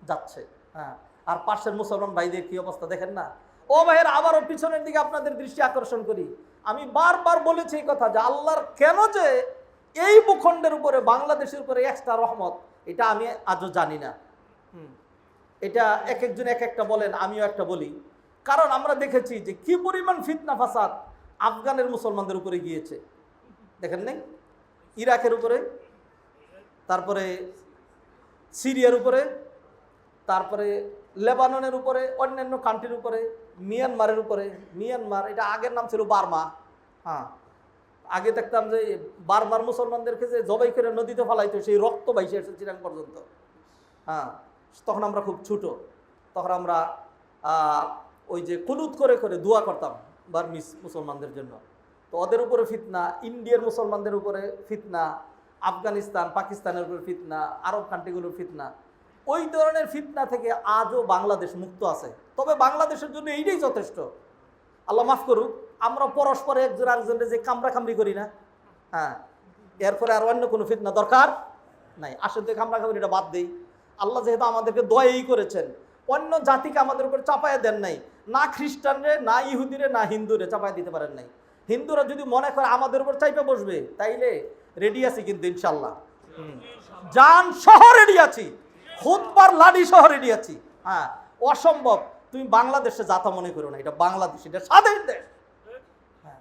যাচ্ছে। হ্যাঁ, আর পাশের মুসলমান ভাইদের কি অবস্থা দেখেন না। ও ভাইয়ের, আবারও পিছনের দিকে আপনাদের দৃষ্টি আকর্ষণ করি। আমি বারবার বলেছি এই কথা, যে আল্লাহর কেন যে এই ভূখণ্ডের উপরে, বাংলাদেশের উপরে এক্সট্রা রহমত, এটা আমি আজও জানি না। এটা এক একজন এক একটা বলেন, আমিও একটা বলি। কারণ আমরা দেখেছি যে কি পরিমাণ ফিতনা ফাসাদ আফগানের মুসলমানদের উপরে গিয়েছে, দেখেন নাই? ইরাকের উপরে, তারপরে সিরিয়ার উপরে, তারপরে লেবাননের উপরে, অন্যান্য কান্ট্রির উপরে, মিয়ানমারের উপরে। মিয়ানমার, এটা আগের নাম ছিল বার্মা। হ্যাঁ, আগে দেখতাম যে বার্মার মুসলমানদেরকে যে জবাই করে নদীতে ফেলাইতো, সেই রক্ত বাইসে এসে চিরাং পর্যন্ত। হ্যাঁ, তখন আমরা খুব ছোট, তখন আমরা ওই যে কুনুত করে করে দোয়া করতাম বার্মিস মুসলমানদের জন্য। তো ওদের উপরে ফিতনা, ইন্ডিয়ার মুসলমানদের উপরে ফিতনা, আফগানিস্তান পাকিস্তানের উপরে ফিতনা, আরব কান্ট্রিগুলোর ফিতনা। ওই ধরনের ফিতনা থেকে আজও বাংলাদেশ মুক্ত আছে। তবে বাংলাদেশের জন্য এইটাই যথেষ্ট। আল্লাহ মাফ করুক, আমরা পরস্পরে একজন আরেকজনের যে কামড়াকামড়ি করি না, হ্যাঁ, এরপরে আর অন্য কোনো ফিতনা দরকার নাই। আসলে তো কামড়াকামড়িটা বাদ দেই। আল্লাহ যেহেতু আমাদেরকে দয়াই করেছেন, অন্য জাতিকে আমাদের উপর চাপায় দেন নাই, না খ্রিস্টানরে, না ইহুদিরে, না হিন্দুরে চাপায় দিতে পারেন নাই। হিন্দুরা যদি মনে করে আমাদের উপর চাইপে বসবে, তাইলে রেডি আছি কিন্তু ইনশাল্লাহ, জান সহ রেডি আছি, খুতবার লাঠি সহ রেডি আছি। হ্যাঁ, অসম্ভব তুমি বাংলাদেশে যাতা মনে করো না, এটা বাংলাদেশ, এটা স্বাধীন দেশ। হ্যাঁ,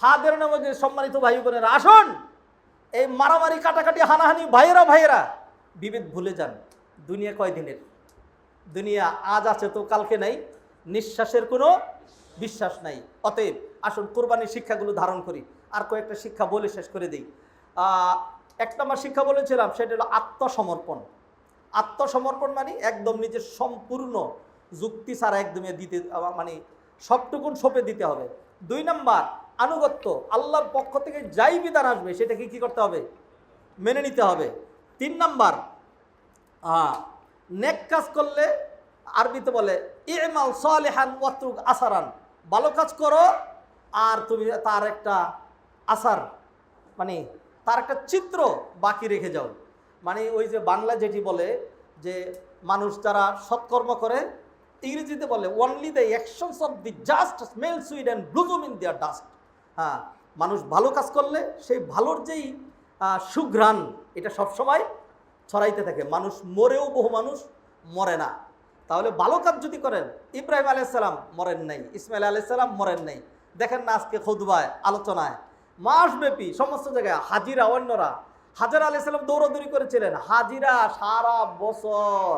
হাদের নামে যে সম্মানিত ভাই বোনেরা, আসুন এই মারামারি কাটাকাটি হানাহানি, ভাইয়েরা বিভেদ ভুলে যান। দুনিয়া কয়দিনের? দুনিয়া আজ আছে তো কালকে নাই, নিঃশ্বাসের কোনো বিশ্বাস নাই। অতএব আসুন কোরবানির শিক্ষাগুলো ধারণ করি। আর কয়েকটা শিক্ষা বলে শেষ করে দিই। একটা আমার শিক্ষা বলেছিলাম, সেটা হলো আত্মসমর্পণ। আত্মসমর্পণ মানে একদম নিজের সম্পূর্ণ যুক্তি ছাড়া একদমই দিতে, মানে সবটুকুন সঁপে দিতে হবে। 2 নাম্বার আনুগত্য, আল্লাহর পক্ষ থেকে যাই বিধান আসবে সেটাকে কি করতে হবে? মেনে নিতে হবে। 3 নাম্বার, নেক কাজ করলে আরবিতে বলে ইমাল সালিহান ওয়াতরুক আসারান, ভালো কাজ করো আর তুমি তার একটা আসার, মানে তার একটা চিত্র বাকি রেখে যাও। মানে ওই যে বাংলা যেটি বলে যে মানুষ যারা সৎকর্ম করে, ইংরেজিতে বলে only the actions of the just smell sweet and blossom in their dust. হ্যাঁ, মানুষ ভালো কাজ করলে সেই ভালোর যেই সুঘ্রাণ এটা সবসময় ছড়াইতে থাকে। মানুষ মরেও বহু মানুষ মরে না। তাহলে ভালো কাজ যদি করেন, ইব্রাহিম আলাইহিস সালাম মরেন নাই, ইসমাইল আলাইহিস সালাম মরেন নাই। দেখেন না আজকে খুতবায় আলোচনায় মাসব্যাপী সমস্ত জায়গায় হাজিরা, অন্যরা হাজার আলাইহিস সালাম দৌড়াদৌড়ি করেছিলেন, হাজিরা সারা বছর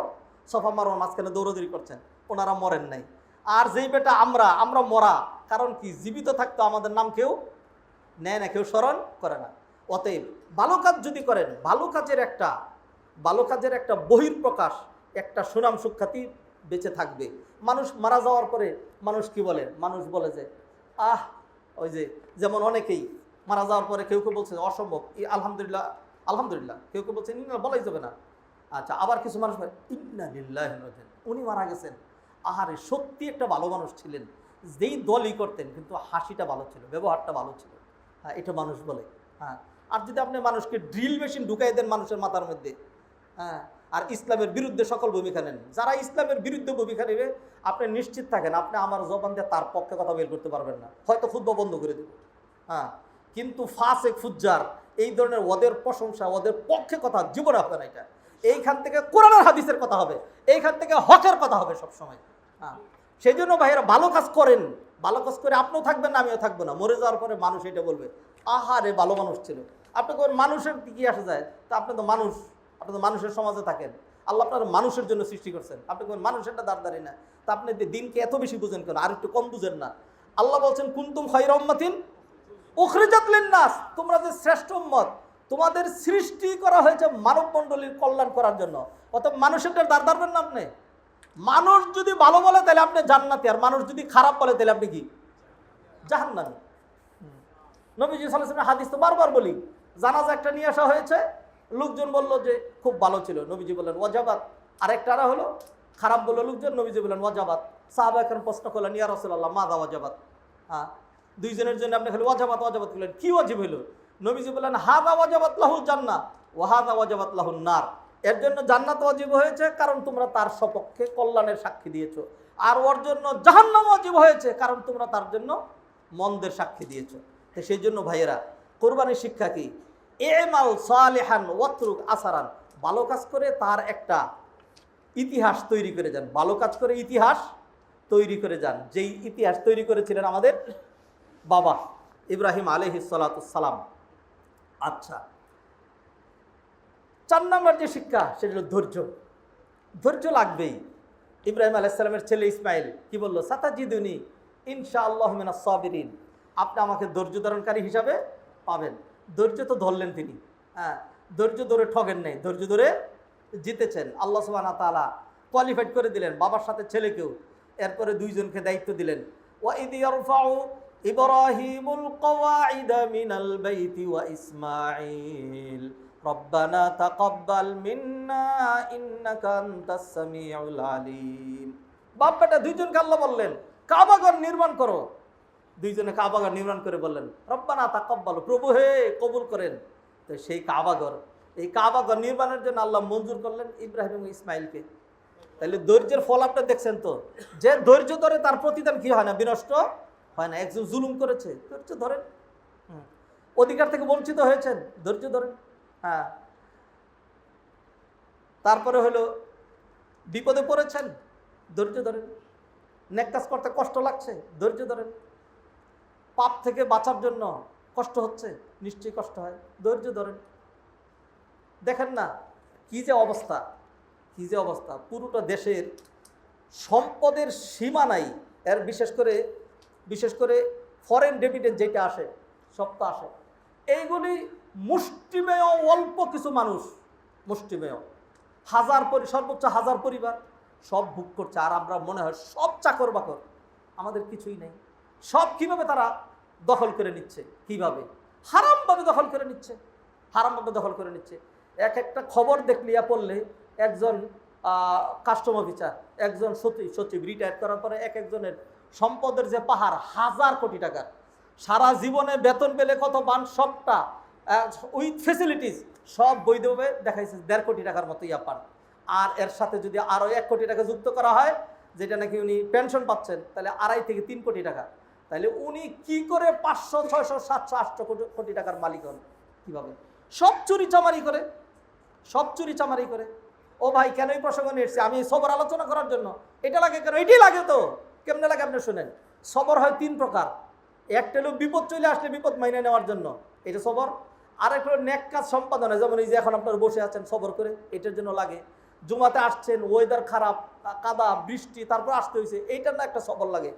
সফা মারওয়ার মাঝখানে দৌড়াদৌড়ি করছেন, ওনারা মরেন নাই। আর যেই বেটা আমরা মরা, কারণ কি জীবিত থাকতো আমাদের নাম কেউ নেয় না, কেউ স্মরণ করে না। অতএব ভালো কাজ যদি করেন, ভালো কাজের একটা বহির্প্রকাশ, একটা সুনাম সুখ্যাতি বেঁচে থাকবে। মানুষ মারা যাওয়ার পরে মানুষ কি বলে? মানুষ বলে যে ওই যে যেমন অনেকেই মারা যাওয়ার পরে কেউ কেউ বলছে অসম্ভব, আলহামদুলিল্লাহ আলহামদুলিল্লাহ, কেউ কেউ বলছে ইন্না বলাই যাবে না। আচ্ছা, আবার কিছু মানুষ বলে ইন্না লিল্লাহি ওয়া ইন্না ইলাইহি রাজিউন, উনি মারা গেছেন, আহারে সত্যি একটা ভালো মানুষ ছিলেন, যেই দলই করতেন কিন্তু হাসিটা ভালো ছিল, ব্যবহারটা ভালো ছিল। হ্যাঁ, এটা মানুষ বলে। হ্যাঁ, আর যদি আপনি মানুষকে ড্রিল মেশিন ঢুকাই দেন মানুষের মাথার মধ্যে, হ্যাঁ, আর ইসলামের বিরুদ্ধে সকল ভূমিকা নেন, যারা ইসলামের বিরুদ্ধে ভূমিকা নেবে আপনি নিশ্চিত থাকেন আপনি আমার জবান দিয়ে তার পক্ষে কথা বের করতে পারবেন না, হয়তো খুতবা বন্ধ করে দেবে। হ্যাঁ, কিন্তু ফাসেক ফুজ্জার এই ধরনের ওদের প্রশংসা, ওদের পক্ষে কথা জীবনে হবে না। এটা এইখান থেকে কোরআনের হাদিসের কথা হবে, এইখান থেকে হকের কথা হবে সবসময়। হ্যাঁ, সেই জন্য ভাইয়েরা ভালো কাজ করেন, ভালো কাজ করে আপনিও থাকবেন না, আমিও থাকবো না। মরে যাওয়ার পরে মানুষ এটা বলবে আহারে ভালো মানুষ ছিল। আপনি মানুষের কি আসা যায়? তা আপনি তো মানুষের সমাজে থাকেন, আল্লাহ আপনার মানুষের জন্য সৃষ্টি করছেন, আপনি মানুষেরটা দাঁড়াদারি না। তা আপনি দিনকে এত বেশি বুঝেন কেন? আর একটু কম বুঝেন না? আল্লাহ বলছেন কুনতুম খায়রা উম্মাতিন উখরিজাত লিন-নাস, তোমরা যে শ্রেষ্ঠ উম্মত, তোমাদের সৃষ্টি করা হয়েছে মানব মণ্ডলীর কল্যাণ করার জন্য। অতএব মানুষেরটা দাঁড়াবেন না আপনি। মানুষ যদি ভালো বলে তাহলে আপনি জান্নাতি, আর মানুষ যদি খারাপ বলে তাহলে আপনি কি? জাহান্নামী। নবীজি সাল্লাল্লাহু আলাইহি ওয়াসাল্লাম হাদিস তো বারবার বলি, জানাজা একটা নিয়ে আসা হয়েছে, লোকজন বলল যে খুব ভালো ছিল, নবীজি বললেন ওয়াজাবাত। আরেকটা হলো খারাপ বললো লোকজন, নবীজি বললেন ওয়াজাবাত। সাহাবা এখন প্রশ্ন করলেন ইয়া রাসূলুল্লাহ মাযা ওয়াজাবাত? হ্যাঁ, দুইজনের জন্য আপনি খালি ওয়াজাবাত ওয়াজাবাত বললেন, কি ওয়াজিব হলো? নবীজি বললেন হাযা ওয়াজাবাত লাহুল জান্নাহ ওয়া হাযা ওয়াজাবাত লাহুন নার, এর জন্য জান্নাত ওয়াজিব হয়েছে কারণ তোমরা তার সপক্ষে কল্যাণের সাক্ষী দিয়েছো, আর ওর জন্য জাহান্নাম ওয়াজিব হয়েছে কারণ তোমরা তার জন্য মন্দের সাক্ষী দিয়েছো। তো সেই জন্য ভাইয়েরা, কোরবানির শিক্ষা কি? ইমাল সালিহান ওয়াতরুক আসারান, ভালো কাজ করে তার একটা ইতিহাস তৈরি করে যান, ভালো কাজ করে ইতিহাস তৈরি করে যান, যেই ইতিহাস তৈরি করেছিলেন আমাদের বাবা ইব্রাহিম আলাইহিস সালাতু সালাম। আচ্ছা, 4 নম্বর যে শিক্ষা সেটা হলো ধৈর্য। ধৈর্য লাগবেই। ইব্রাহিম আলাইহিস সালামের ছেলে ইসমাইল কি বললো? সাতাজিদুনি ইনশাআল্লাহু মিনাস সাবিরিন, আপনি আমাকে ধৈর্য ধারণকারী হিসাবে পাবেন। ধৈর্য তো ধরলেন তিনি। হ্যাঁ, ধৈর্য ধরে ঠগেন নাই, ধৈর্য ধরে জিতেছেন। আল্লাহ সুবহানাহু ওয়া তাআলা কোয়ালিফাইড করে দিলেন বাবার সাথে ছেলেকেও। এরপরে দুইজনকে দায়িত্ব দিলেন। ওয়া ইদ ইয়ারফাউ ইব্রাহিমুল কওয়াইদা মিনাল বাইতি ওয়া ইসমাঈল রব্বানা তাকাব্বাল মিন্না ইন্নাকা আনতাস সামিউল আলিম। বাপ বেটা দুইজনকে আল্লাহ বললেন কাবাঘর নির্মাণ করো। দুইজনে কাবাঘর নির্মাণ করে বললেন রব্বানা তাকাব্বাল, প্রভু হে কবুল করেন। তো সেই কাবাঘর, এই কাবাঘর নির্মাণের জন্য আল্লাহ মঞ্জুর করলেন ইব্রাহিম এবং ইসমাইলকে। তাহলে ধৈর্যের ফল আপনি দেখছেন তো, যে ধৈর্য ধরে তার প্রতিদান কি হয় না? বিনষ্ট হয় না। একজন জুলুম করেছে, ধৈর্য ধরেন। অধিকার থেকে বঞ্চিত হয়েছেন, ধৈর্য ধরেন। হ্যাঁ, তারপরে হলো বিপদে পড়েছেন, ধৈর্য ধরেন। নেক কাজ করতে কষ্ট লাগছে, ধৈর্য ধরেন। পাপ থেকে বাঁচার জন্য কষ্ট হচ্ছে, নিশ্চয়ই কষ্ট হয়, ধৈর্য ধরেন। দেখেন না কি যে অবস্থা, কি যে অবস্থা, পুরোটা দেশের সম্পদের সীমা নাই। এর বিশেষ করে ফরেন ডেবিটেড যেটা আসে, সব তো আসে, এইগুলি মুষ্টিমেয় অল্প কিছু মানুষ, মুষ্টিমেয় সর্বোচ্চ 1000 পরিবার সব ভোগ করছে। আর আমরা মনে হয় সব চাকর বাকর, আমাদের কিছুই নেই। সব কিভাবে তারা দখল করে নিচ্ছে, কিভাবে হারামভাবে দখল করে নিচ্ছে, হারামভাবে দখল করে নিচ্ছে। এক একটা খবর দেখলিয়া পড়লে একজন কাস্টম অফিসার, একজন সচিব রিটায়ার করার পরে একজনের সম্পদের যে পাহাড়, 1000 কোটি টাকার, সারা জীবনে বেতন পেলে কত পান, সবটা উইথ ফেসিলিটিস সব বৈধভাবে দেখাইছে 1.5 কোটি টাকার মতো ইয়া পান। আর এর সাথে যদি আরও 1 কোটি টাকা যুক্ত করা হয়, যেটা নাকি উনি পেনশন পাচ্ছেন, তাহলে 2.5 থেকে 3 কোটি টাকা। তাহলে উনি কি করে 500, 600, 700, 800 কোটি টাকার মালিক হন? কীভাবে? সব চুরি চামারি করে, সব চুরি চামারি করে। ও ভাই, কেন এই প্রসঙ্গ নিয়ে এসেছি? আমি সবর আলোচনা করার জন্য। এটা লাগে কেন? এটাই লাগে তো। কেমনে লাগে আপনি শুনেন। সবর হয় 3 প্রকার। একটা হলো বিপদ চলে আসলে বিপদ মাইনে নেওয়ার জন্য, এটা সবর। আরেক হলো নেক কাজ সম্পাদনে, যেমন এই যে এখন আপনারা বসে আছেন সবর করে, এটার জন্য লাগে। জুমাতে আসছেন, ওয়েদার খারাপ, কাদা বৃষ্টি, তারপর আসতে হয়েছে, এইটার না একটা সবর লাগে।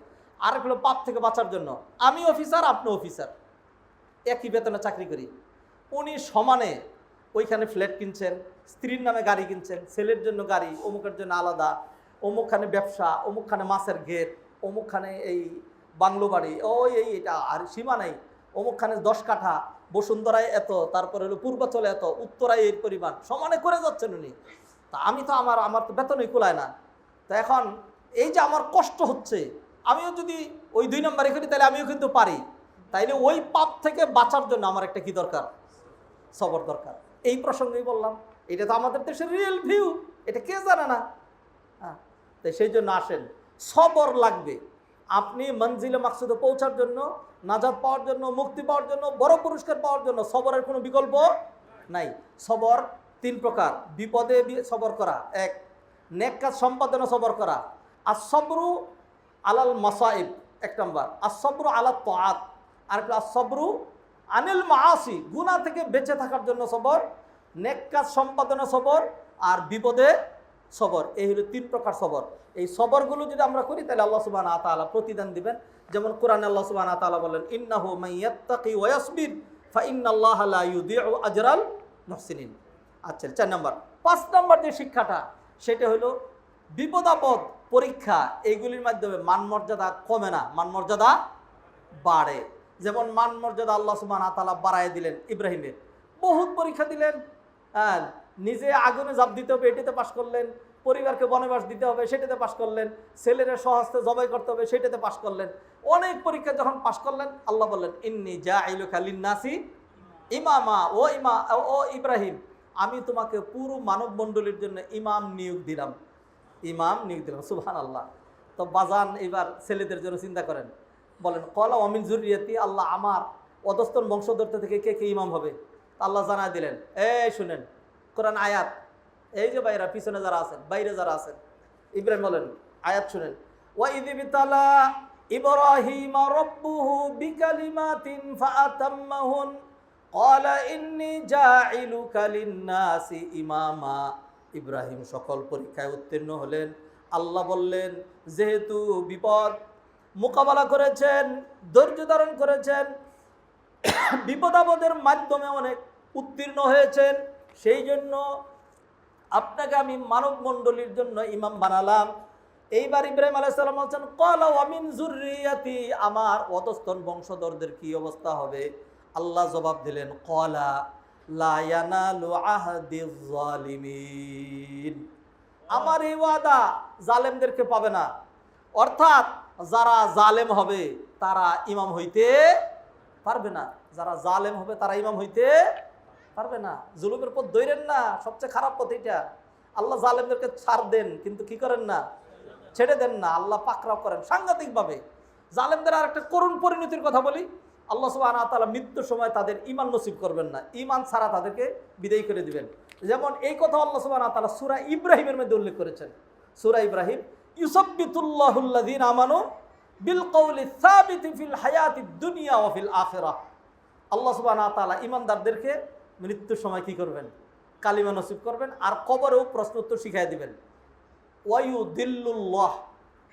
আরেক হলো পাপ থেকে বাঁচার জন্য। আমি অফিসার, আপনি অফিসার, একই বেতনে চাকরি করি। উনি সমানে ওইখানে ফ্ল্যাট কিনছেন, স্ত্রীর নামে গাড়ি কিনছেন, ছেলের জন্য গাড়ি, অমুকের জন্য আলাদা, অমুকখানে ব্যবসা, অমুকখানে মাছের ঘের, অমুকখানে এই বাংলো বাড়ি, ওই এই এটা আর সীমা নাই, অমুকখানে 10 কাঠা, বসুন্ধরায় এত, তারপরে হলো পূর্বাচলে এত, উত্তরায় এর পরিমাণ, সমানে করে যাচ্ছেন উনি। তা আমি তো আমার তো বেতনই কুলায় না। তো এখন এই যে আমার কষ্ট হচ্ছে, আমিও যদি ওই 2 নম্বরে করি তাহলে আমিও কিন্তু পারি। তাইলে ওই পাপ থেকে বাঁচার জন্য আমার একটা কি দরকার? সবর দরকার। এই প্রসঙ্গেই বললাম, এটা তো আমাদের দেশের রিয়েল ভিউ, এটা কে জানে না? হ্যাঁ, তাই সেই জন্য আসেন, সবর লাগবে। আপনি মঞ্জিলে মাকসুদে পৌঁছার জন্য, নাজাত পাওয়ার জন্য, মুক্তি পাওয়ার জন্য, বড় পুরস্কার পাওয়ার জন্য সবরের কোনো বিকল্প নাই। সবর 3 প্রকার। বিপদে সবর করা 1, নেক কাজ সম্পাদনে সবর করা। আর সবরু আলাল মাসাইব 1 নম্বর, আর সবরু আলাল তাআত আরেকটা, আর সবরু আনিল মাআসি, গুনাহ থেকে বেঁচে থাকার জন্য সবর, নেক কাজ সম্পাদনে সবর, আর বিপদে সবর। এই হলো 3 প্রকার সবর। এই সবরগুলো যদি আমরা করি তাহলে আল্লাহ সুবহানাহু ওয়া তাআলা প্রতিদান দিবেন। যেমন কোরআনে আল্লাহ সুবহানাহু ওয়া তাআলা বলেন, ইন্নাহু মাইয়াত্তাকি ওয়া ইয়াসবির ফাইন্নাল্লাহা লা ইউযিউ আজরাল মুহসিনিন। আচ্ছা, 4 নম্বর। 5 নম্বর যে শিক্ষাটা, সেটা হলো বিপদ আপদ, পরীক্ষা, এইগুলির মাধ্যমে মান মর্যাদা কমে না, মান মর্যাদা বাড়ে। যেমন মান মর্যাদা আল্লাহ সুবহানাহু ওয়া তাআলা বাড়ায় দিলেন ইব্রাহিমের। বহুত পরীক্ষা দিলেন, হ্যাঁ, নিজে আগুনে জাপ দিতে হবে, এটাতে পাশ করলেন। পরিবারকে বনবাস দিতে হবে, সেটাতে পাশ করলেন। ছেলেরা স্বহস্তে জবাই করতে হবে, সেটাতে পাশ করলেন। অনেক পরীক্ষা যখন পাশ করলেন, আল্লাহ বললেন, ইন্নী জাইলুকা লিন্নাসি ইমামা, ও ইব্রাহিম, আমি তোমাকে পুরো মানব মণ্ডলীর জন্য ইমাম নিয়োগ দিলাম, ইমাম নিয়োগ দিলাম। সুবহানাল্লাহ। তো বাজান, এবার ছেলেদের জন্য চিন্তা করেন, বলেন ক্বালা ওয়া মিন যুররিয়াতি, আল্লাহ আমার অধস্তন বংশধর থেকে কে কে ইমাম হবে? আল্লাহ জানায় দিলেন। এই শুনেন কোরআন আয়াত, এই যে বাইরা পিছনে যারা আছেন, বাইরে যারা আছেন, ইব্রাহিম বলেন, আয়াত শুনেন, ওয়া ইয বিতালা ইব্রাহিম রাব্বুহু বিকালিমাতিন ফাআতাম্মাহুন ক্বালা ইন্নী জাইলুকা লিন্নাসি ইমামা। ইব্রাহিম সকল পরীক্ষায় উত্তীর্ণ হলেন। আল্লাহ বললেন, যেহেতু বিপদ মোকাবেলা করেছেন, ধৈর্য ধারণ করেছেন, বিপদ আপদের মাধ্যমে অনেক উত্তীর্ণ হয়েছেন, সেই জন্য আপনাকে আমি মানব মণ্ডলীর জন্য ইমাম বানালাম। এইবার ইব্রাহিম আলাইহিস সালাম বলছেন, ক্বালা ওয়া মিন যুররিয়াতি, আমার অধস্তন বংশধরদের কি অবস্থা হবে? আল্লাহ জবাব দিলেন, ক্বালা লা ইয়ানালু আহদিজ জালিমিন, আমার এই ওয়াদা জালেমদেরকে পাবে না। অর্থাৎ যারা জালেম হবে তারা ইমাম হইতে পারবে না, যারা জালেম হবে তারা ইমাম হইতে পারবে না। জুলুমের পথ ধরেন না, সবচেয়ে খারাপ পথ এটা। আল্লাহ জালেমদেরকে ছাড় দেন, কিন্তু কি করেন না, ছেড়ে দেন না, আল্লাহ পাকড়াও করেন সাংঘাতিকভাবে। জালেমদের আর একটা করুণ পরিণতির কথা বলি, আল্লাহ সুবহানাহু ওয়া তাআলা মৃত্যুর সময় তাদের ঈমান নসিব করবেন না, ঈমান ছাড়া তাদেরকে বিদায় করে দিবেন। যেমন এই কথা আল্লাহ সুবহানাহু ওয়া তাআলা সূরা ইব্রাহিমের মধ্যে উল্লেখ করেছেন। সূরা ইব্রাহিম, ইউসাব্বিতুল্লাহুল্লাযীনা আমানু বিল কওলি সাবিতি ফিল হায়াতিদ দুনিয়া ওয়া ফিল আখিরাহ। আল্লাহ সুবহানাহু ওয়া তাআলা ঈমানদারদেরকে মৃত্যুর সময় কি করবেন? কালিমা নসিব করবেন, আর কবরেও প্রশ্ন উত্তর শিখাই দিবেন। ওয়া ইউদিল্লুল্লাহ,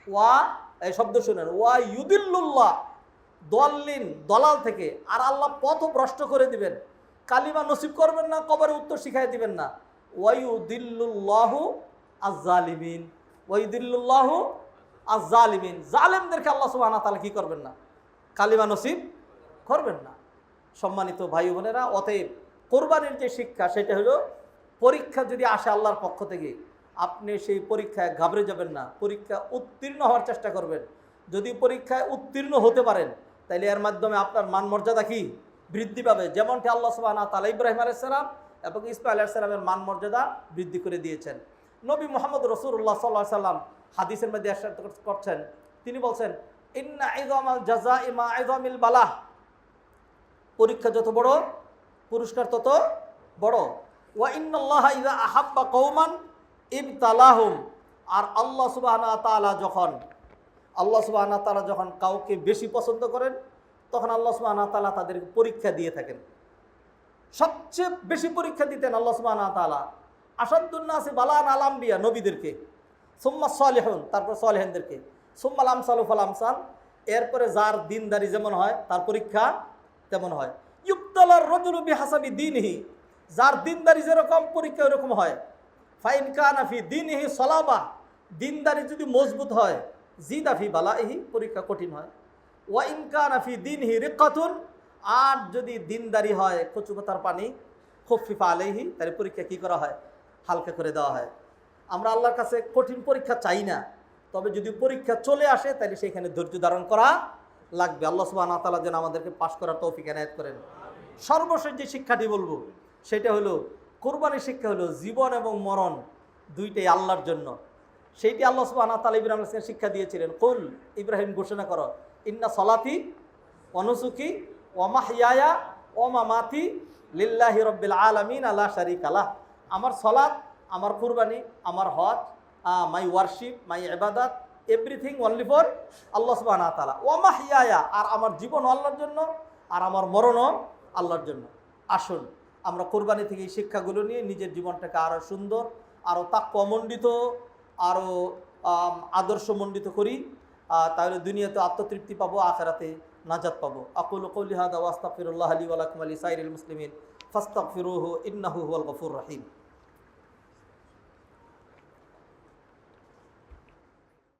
ওয়া, এই শব্দ শুনেন, ওয়া ইউদিল্লুল্লাহ, দলিন দলাল থেকে, আর আল্লাহ পথ ভ্রষ্ট করে দিবেন। কালিমা নসিব করবেন না, কবরে উত্তর শিখাই দিবেন না। ওয়া ইউদিল্লুল্লাহু আয-যালিমিন, ওয়া ইউদিল্লুল্লাহু আয-যালিমিন, জালেমদেরকে আল্লাহ সুবহানাহু ওয়া তাআলা কি করবেন না? কালিমা নসিব করবেন না। সম্মানিত ভাই বোনেরা, অতএব কোরবানির যে শিক্ষা, সেটা হলো পরীক্ষা যদি আসে আল্লাহর পক্ষ থেকে, আপনি সেই পরীক্ষায় ঘাবড়ে যাবেন না, পরীক্ষা উত্তীর্ণ হওয়ার চেষ্টা করবেন। যদি পরীক্ষায় উত্তীর্ণ হতে পারেন, তাহলে এর মাধ্যমে আপনার মান মর্যাদা কি বৃদ্ধি পাবে, যেমনটি আল্লাহ সুবহানাহু ওয়া তাআলা ইব্রাহিম আলাইহিস সালাম এবং ইসমাঈল আলাইহিস সালামের মান মর্যাদা বৃদ্ধি করে দিয়েছেন। নবী মুহাম্মদ রাসূলুল্লাহ সাল্লাল্লাহু আলাইহি ওয়াসাল্লাম হাদিসের মধ্যে ইরশাদ করছেন, তিনি বলছেন, ইন্না ইযামাল জাযাই মা ইযামিল বালাহ, পরীক্ষা যত বড় পুরস্কার তত বড়। ওয়া ইন্নাল্লাহা ইযা আহাব্বা কওমান ইবতালাহুম, আর আল্লাহ সুবহানাহু ওয়া তাআলা যখন কাউকে বেশি পছন্দ করেন তখন আল্লাহ সুবহানাহু ওয়া তাআলা তাদেরকে পরীক্ষা দিয়ে থাকেন। সবচেয়ে বেশি পরীক্ষা দিতেন আল্লাহ সুবহানাহু ওয়া তাআলা আসাদুন নাসি বালান আল আম্বিয়া, নবীদেরকে, সুম্মা সালিহুন, তারপর সালেহিনদেরকে, সুম্মাল আমসালু ফাল আমসাল, এরপরে যার দিনদারি যেমন হয় তার পরীক্ষা তেমন হয়। ইউবতালার রাজুলু বিহাসাবি দীনিহি, যার দিনদারি যেরকম পরীক্ষা ওরকম হয়। ফাইন কানা ফি দীনিহি সালাবা, দিনদারি যদি মজবুত হয়, জিদা ফি বালাইহি, পরীক্ষা কঠিন হয়। ওয়া ইন কানা ফি দীনিহি রিকাতুন, আর যদি দিনদারি হয় কচুপাতার পানি, খুফিফা আলাইহি, তার পরীক্ষা কি করা হয়, হালকা করে দেওয়া হয়। আমরা আল্লাহর কাছে কঠিন পরীক্ষা চাই না, তবে যদি পরীক্ষা চলে আসে তাহলে সেখানে ধৈর্য ধারণ করা লাগবে। আল্লাহ সুবহানাহু ওয়া তাআলা যেন আমাদেরকে পাশ করার তৌফিক এনায়েত করেন। সর্বশেষ যে শিক্ষাটি বলবো সেটা হলো কুরবানির শিক্ষা, হলো জীবন এবং মরণ দুইটাই আল্লাহর জন্য। সেইটি আল্লাহ সুবহানাহু ওয়া তাআলা ইব্রাহিম আলাইহিস সালামকে শিক্ষা দিয়েছিলেন, কুল, ইব্রাহিম ঘোষণা করো, ইন্না সলাতি ওয়া নুসুকি ওয়া মাহইয়ায়া ওয়া মামাতি লিল্লাহি রাব্বিল আলামিন লা শারীকা লাহ, আমার সলাত, আমার কুরবানি, আমার হজ, মাই ওয়ারশিপ, মাই ইবাদাত, এভরিথিং অনলি ফর আল্লাহ সুবহানাহু ওয়া তাআলা। ওয়া মাহইয়ায়া, আর আমার জীবন আল্লাহর জন্য, আর আমার মরণও আল্লাহর জন্য। আসুন আমরা কোরবানি থেকে এই শিক্ষাগুলো নিয়ে নিজের জীবনটাকে আরও সুন্দর, আরও তাকওয়ামণ্ডিত, আরও আদর্শমণ্ডিত করি, তাহলে দুনিয়াতে আত্মতৃপ্তি পাবো, আখিরাতে নাজাত পাবো। আকুলু কওলি হাযা ওয়া আস্তাগফিরুল্লাহ লি ওয়া লাকুম ওয়া লিসাইরিল মুসলিমিন ফাস্তাগফিরুহু ইন্নাহু হুয়াল গফুরুর রহিম।